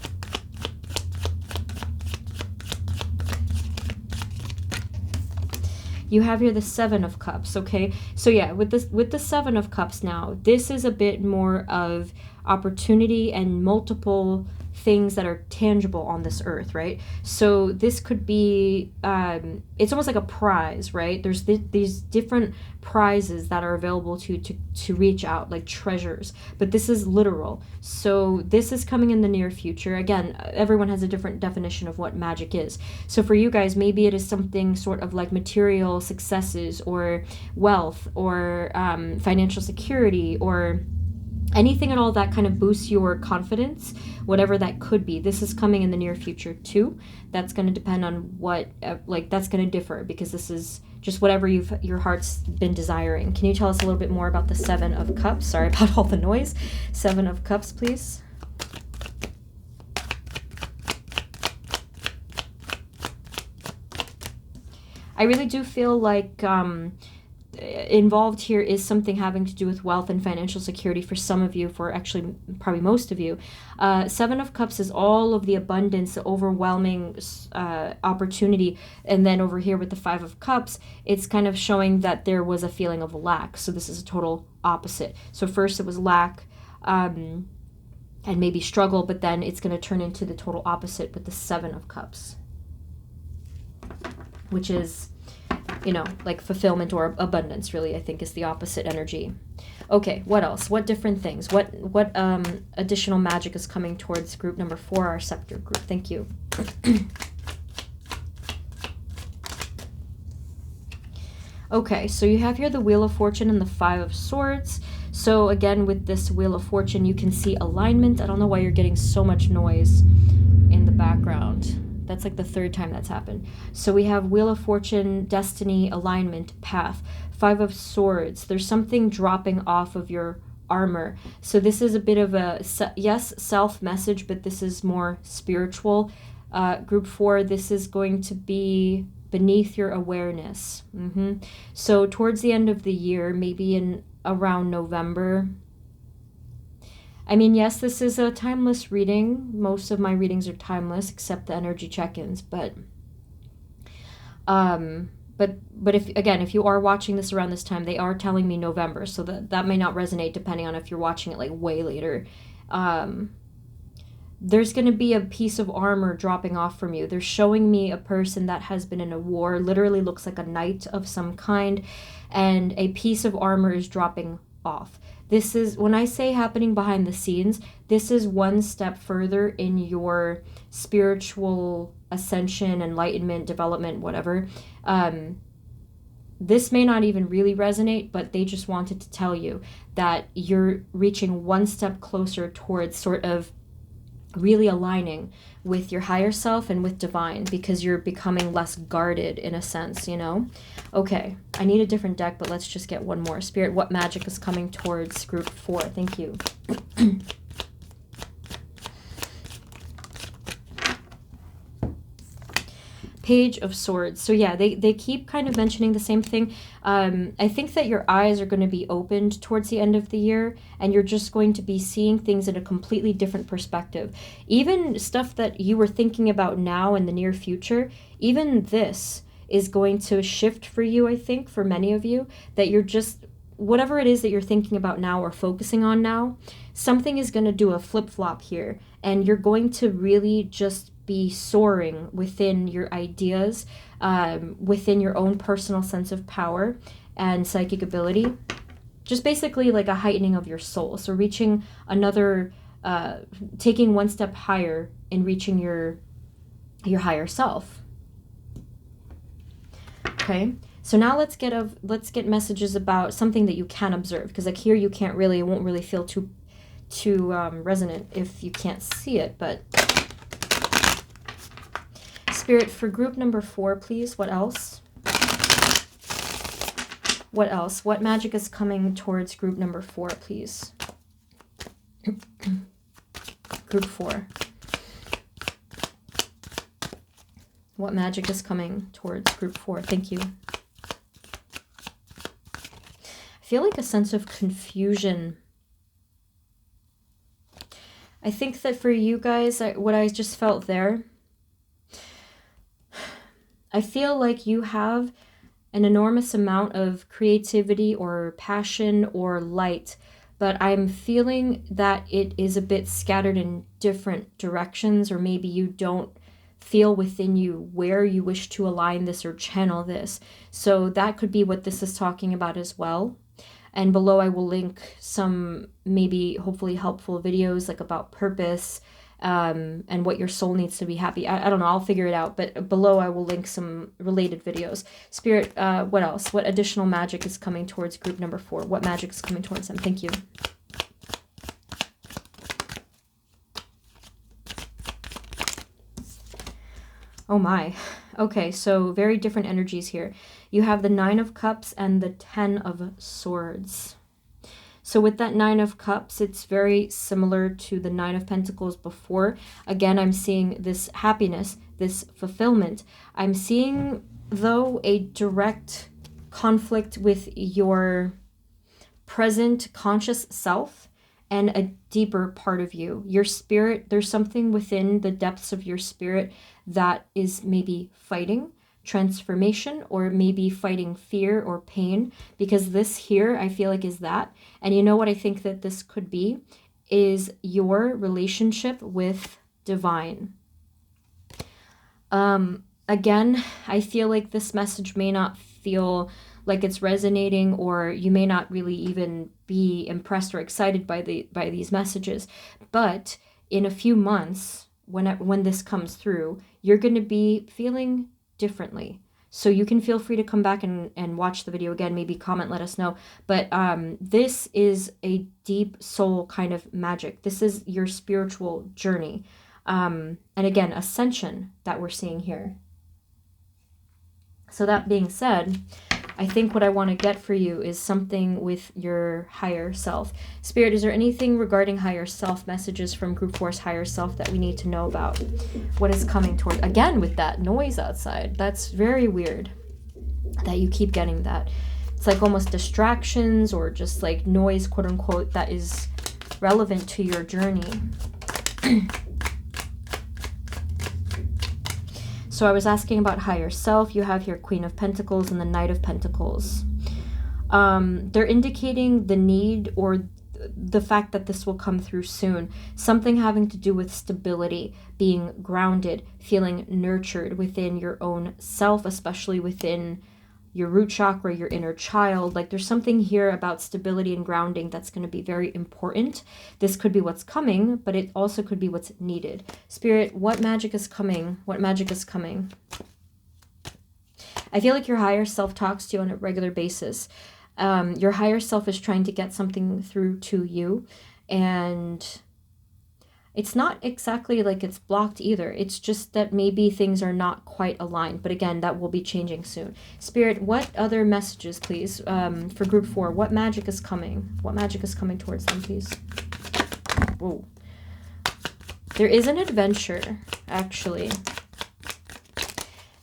You have here the 7 of Cups, okay? So yeah, with the 7 of Cups now, this is a bit more of opportunity and multiple things that are tangible on this earth, right? So this could be, it's almost like a prize, right? There's these different prizes that are available to reach out, like treasures, but this is literal. So this is coming in the near future. Again, everyone has a different definition of what magic is. So for you guys, maybe it is something sort of like material successes or wealth or financial security or anything at all that kind of boosts your confidence, whatever that could be. This is coming in the near future too. That's going to depend on what, that's going to differ because this is just whatever your heart's been desiring. Can you tell us a little bit more about the 7 of Cups? Sorry about all the noise. 7 of Cups, please. I really do feel like involved here is something having to do with wealth and financial security for some of you, for actually probably most of you. 7 of Cups is all of the abundance, the overwhelming opportunity. And then over here with the 5 of Cups, it's kind of showing that there was a feeling of lack. So this is a total opposite. So first it was lack and maybe struggle, but then it's going to turn into the total opposite with the 7 of Cups, which is, like fulfillment or abundance, really, I think is the opposite energy. Okay, what else? What different things? What additional magic is coming towards group number 4, our scepter group? Thank you. Okay, so you have here the Wheel of Fortune and the 5 of Swords. So again, with this Wheel of Fortune, you can see alignment. I don't know why you're getting so much noise in the background. That's like the 3rd time that's happened. So we have Wheel of Fortune, destiny, alignment, path. 5 of Swords. There's something dropping off of your armor. So this is a bit of a, yes, self message, but this is more spiritual. Group 4, this is going to be beneath your awareness. So towards the end of the year, maybe in around November. I mean, yes, this is a timeless reading. Most of my readings are timeless, except the energy check-ins. But But if you are watching this around this time, they are telling me November, so that may not resonate depending on if you're watching it like way later. There's going to be a piece of armor dropping off from you. They're showing me a person that has been in a war, literally looks like a knight of some kind, and a piece of armor is dropping off. This is, when I say happening behind the scenes, this is one step further in your spiritual ascension, enlightenment, development, whatever. This may not even really resonate, but they just wanted to tell you that you're reaching one step closer towards sort of really aligning with your higher self and with divine, because you're becoming less guarded in a sense, you know? Okay, I need a different deck, but let's just get one more. Spirit, what magic is coming towards group 4? Thank you. Page of Swords. So yeah, they keep kind of mentioning the same thing. I think that your eyes are going to be opened towards the end of the year, and you're just going to be seeing things in a completely different perspective. Even stuff that you were thinking about now in the near future, even this is going to shift for you, I think, for many of you, that you're just, whatever it is that you're thinking about now or focusing on now, something is going to do a flip-flop here, and you're going to really just be soaring within your ideas, within your own personal sense of power and psychic ability. Just basically like a heightening of your soul. So reaching another, taking one step higher in reaching your higher self. Okay, so now let's get messages about something that you can observe, because like here you can't really, it won't really feel too resonant if you can't see it, but Spirit, for group number 4, please. What else? What else? What magic is coming towards group number 4, please? Group 4. What magic is coming towards group 4? Thank you. I feel like a sense of confusion. I think that for you guys, what I just felt there, I feel like you have an enormous amount of creativity or passion or light, but I'm feeling that it is a bit scattered in different directions, or maybe you don't feel within you where you wish to align this or channel this. So that could be what this is talking about as well. And below I will link some maybe hopefully helpful videos like about purpose, and what your soul needs to be happy. I don't know, I'll figure it out, but below I will link some related videos. Spirit, what else? What additional magic is coming towards group number 4? What magic is coming towards them? Thank you. Oh my. Okay, so very different energies here. You have the 9 of Cups and the 10 of Swords. So with that 9 of Cups, it's very similar to the 9 of Pentacles before. Again, I'm seeing this happiness, this fulfillment. I'm seeing, though, a direct conflict with your present conscious self and a deeper part of you. Your spirit, there's something within the depths of your spirit that is maybe fighting transformation, or maybe fighting fear or pain, because this here I feel like is that. And you know what I think that this could be is your relationship with divine. Again, I feel like this message may not feel like it's resonating, or you may not really even be impressed or excited by these messages, but in a few months when this comes through, you're going to be feeling differently. So you can feel free to come back and watch the video again, maybe comment, let us know. But this is a deep soul kind of magic. This is your spiritual journey. And again, ascension that we're seeing here. So that being said, I think what I want to get for you is something with your higher self. Spirit, is there anything regarding higher self, messages from Group 4's higher self that we need to know about? What is coming toward, again, with that noise outside? That's very weird that you keep getting that. It's like almost distractions or just like noise, quote unquote, that is relevant to your journey. So I was asking about higher self. You have here Queen of Pentacles and the Knight of Pentacles. They're indicating the need or the fact that this will come through soon. Something having to do with stability, being grounded, feeling nurtured within your own self, especially within your root chakra, your inner child. Like there's something here about stability and grounding that's going to be very important. This could be what's coming, but it also could be what's needed. Spirit, what magic is coming? What magic is coming? I feel like your higher self talks to you on a regular basis. Your higher self is trying to get something through to you, and it's not exactly like it's blocked either. It's just that maybe things are not quite aligned. But again, that will be changing soon. Spirit, what other messages, please, for group 4? What magic is coming? What magic is coming towards them, please? Whoa. There is an adventure, actually.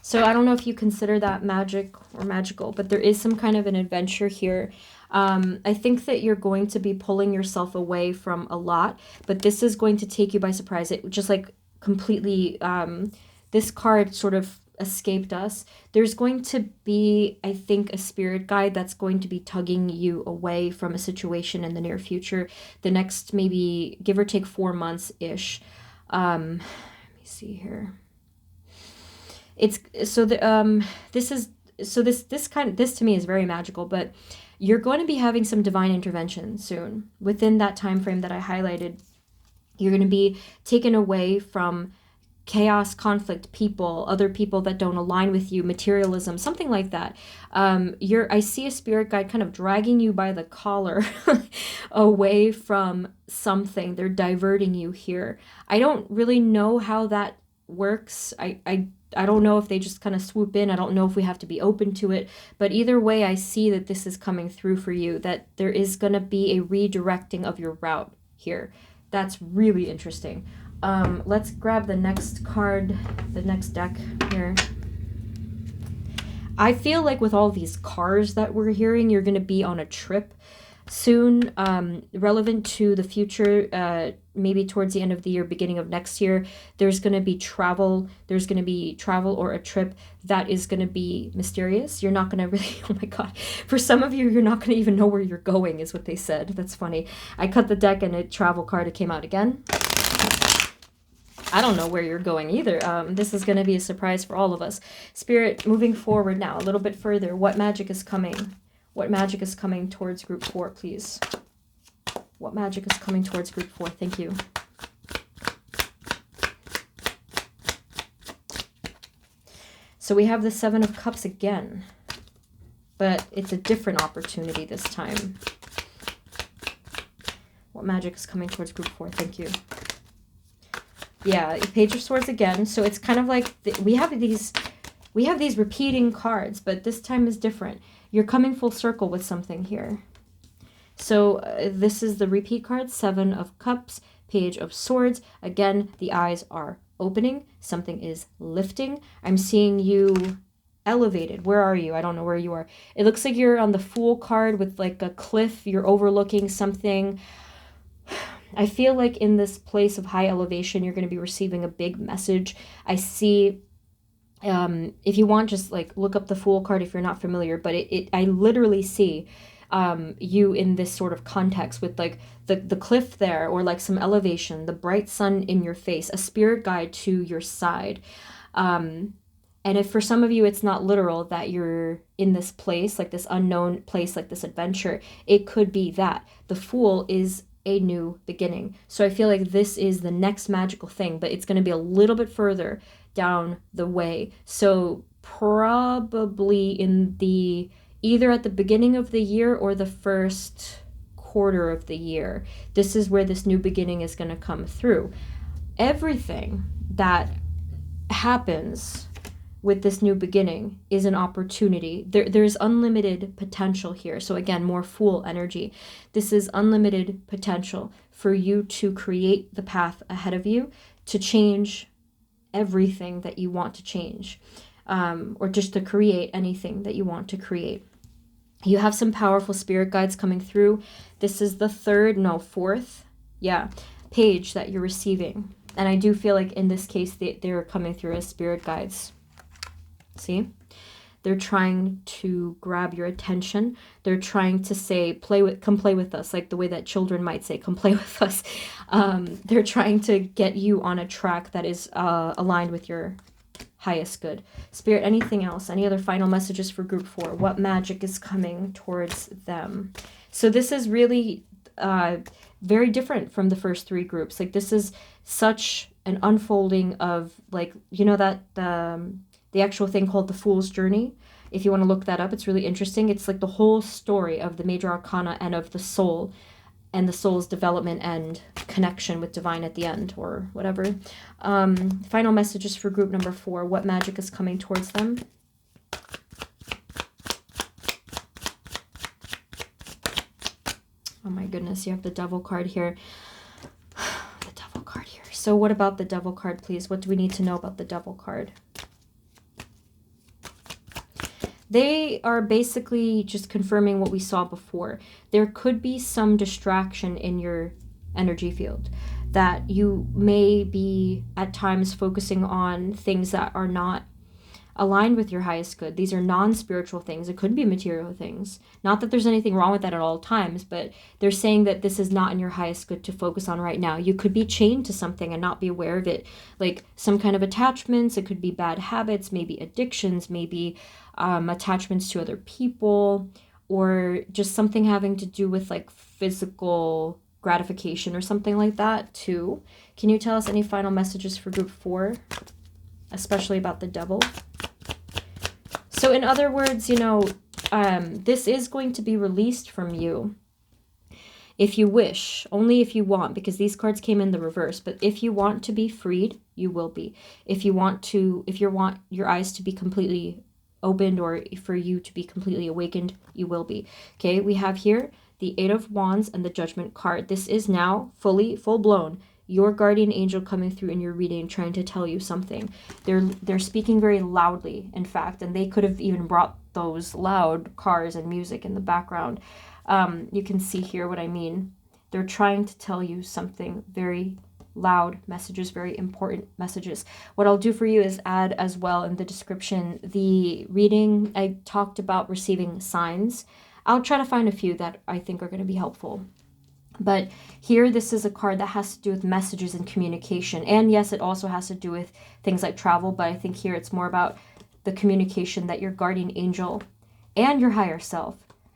So I don't know if you consider that magic or magical, but there is some kind of an adventure here. I think that you're going to be pulling yourself away from a lot, but this is going to take you by surprise. It just like completely, this card sort of escaped us. There's going to be, I think, a spirit guide that's going to be tugging you away from a situation in the near future. The next maybe give or take 4 months-ish. Let me see here. It's so the this to me is very magical, but you're going to be having some divine intervention soon. Within that time frame that I highlighted, you're going to be taken away from chaos, conflict, people, other people that don't align with you, materialism, something like that. I see a spirit guide kind of dragging you by the collar away from something. They're diverting you here. I don't really know how that works. I don't know if they just kind of swoop in. I don't know if we have to be open to it. But either way, I see that this is coming through for you, that there is going to be a redirecting of your route here. That's really interesting. Let's grab the next card, the next deck here. I feel like with all these cars that we're hearing, you're going to be on a trip soon, relevant to the future, maybe towards the end of the year, beginning of next year. There's going to be travel. There's going to be travel or a trip that is going to be mysterious. You're not going to really, oh my God. For some of you, you're not going to even know where you're going, is what they said. That's funny. I cut the deck and a travel card, it came out again. I don't know where you're going either. This is going to be a surprise for all of us. Spirit, moving forward now, a little bit further. What magic is coming? What magic is coming towards group 4, please? What magic is coming towards group 4? Thank you. So we have the 7 of Cups again, but it's a different opportunity this time. What magic is coming towards group 4? Thank you. Yeah, Page of Swords again. So it's kind of like we have these repeating cards, but this time is different. You're coming full circle with something here. So this is the repeat card, 7 of Cups, Page of Swords. Again, the eyes are opening. Something is lifting. I'm seeing you elevated. Where are you? I don't know where you are. It looks like you're on the Fool card with like a cliff. You're overlooking something. I feel like in this place of high elevation, you're going to be receiving a big message. I see, if you want, just like look up the Fool card if you're not familiar, but I literally see you in this sort of context with like the cliff there, or like some elevation, the bright sun in your face, a spirit guide to your side. And if for some of you it's not literal that you're in this place, like this unknown place, like this adventure, it could be that the Fool is a new beginning. So I feel like this is the next magical thing, but it's going to be a little bit further down the way. So probably in the either at the beginning of the year or the first quarter of the year, this is where this new beginning is going to come through. Everything that happens with this new beginning is an opportunity. There's unlimited potential here. So again, more Fool energy. This is unlimited potential for you to create the path ahead of you, to change everything that you want to change, or just to create anything that you want to create. You have some powerful spirit guides coming through. This is the fourth, page that you're receiving. And I do feel like in this case, they're coming through as spirit guides. See? They're trying to grab your attention. They're trying to say, come play with us, like the way that children might say, come play with us. They're trying to get you on a track that is aligned with your highest good. Spirit, anything else? Any other final messages for group 4? What magic is coming towards them? So this is really very different from the first 3 groups. Like, this is such an unfolding of, like, you know, that the actual thing called the Fool's Journey. If you want to look that up, it's really interesting. It's like the whole story of the major arcana and of the soul and the soul's development and connection with divine at the end, or whatever. Final messages for group number 4. What magic is coming towards them? Oh my goodness, you have the Devil card here. The Devil card here. So what about the Devil card, please? What do we need to know about the Devil card? They are basically just confirming what we saw before. There could be some distraction in your energy field, that you may be at times focusing on things that are not aligned with your highest good. These are non-spiritual things. It could be material things. Not that there's anything wrong with that at all times, but they're saying that this is not in your highest good to focus on right now. You could be chained to something and not be aware of it, like some kind of attachments. It could be bad habits, maybe addictions, maybe attachments to other people, or just something having to do with like physical gratification or something like that too. Can you tell us any final messages for group 4, especially about the Devil? So in other words, you know, this is going to be released from you if you wish, only if you want, because these cards came in the reverse. But if you want to be freed, you will be. If you want your eyes to be completely opened, or for you to be completely awakened, you will be. Okay, we have here the 8 of Wands and the Judgment card. This is now full blown your guardian angel coming through in your reading, trying to tell you something. They're speaking very loudly, in fact, and they could have even brought those loud cars and music in the background. You can see here what I mean. They're trying to tell you something very loud messages, very important messages. What I'll do for you is add as well in the description the reading. I talked about receiving signs. I'll try to find a few that I think are going to be helpful. But here, this is a card that has to do with messages and communication. And yes, it also has to do with things like travel, but I think here it's more about the communication that your guardian angel and your higher self,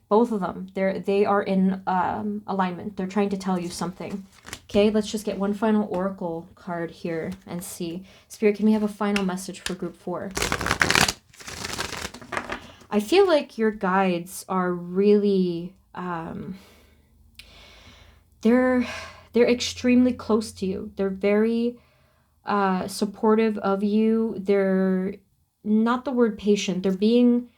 both of them, they are in alignment. They're trying to tell you something. Okay, let's just get one final oracle card here and see. Spirit, can we have a final message for group 4? I feel like your guides are really... They're extremely close to you. They're very supportive of you. They're not the word patient. They're being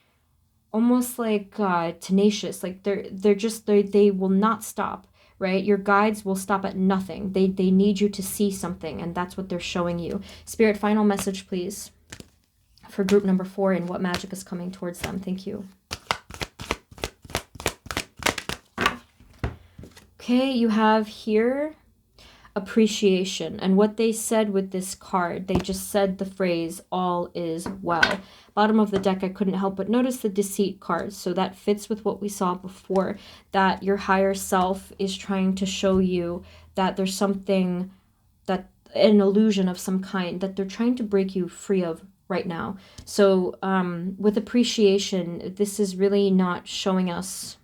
almost like tenacious. Like they will not stop, right? Your guides will stop at nothing. They need you to see something, and that's what they're showing you. Spirit, final message, please, for group number 4 and what magic is coming towards them. Thank you. Okay, you have here appreciation. And what they said with this card, they just said the phrase, all is well. Bottom of the deck, I couldn't help but notice the deceit card. So that fits with what we saw before, that your higher self is trying to show you that there's something, that an illusion of some kind that they're trying to break you free of right now. So with appreciation, this is really not showing us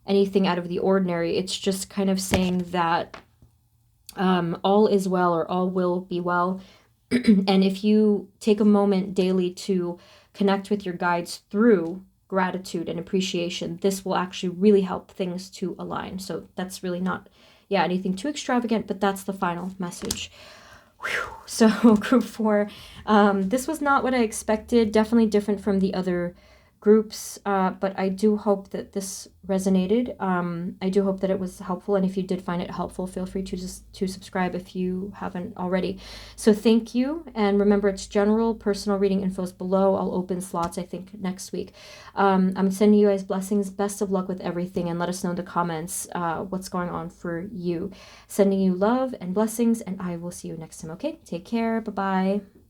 anything out of the ordinary. It's just kind of saying that all is well, or all will be well. And if you take a moment daily to connect with your guides through gratitude and appreciation, this will actually really help things to align. So that's really not, anything too extravagant, but that's the final message. Whew. So group 4, this was not what I expected. Definitely different from the other groups, but I do hope that this resonated. I do hope that it was helpful, and if you did find it helpful, feel free to subscribe if you haven't already. So thank you, and remember, it's general. Personal reading info is below. I'll open slots, I think, next week. I'm sending you guys blessings. Best of luck with everything, and let us know in the comments what's going on for you. Sending you love and blessings, and I will see you next time. Okay, take care. Bye-bye.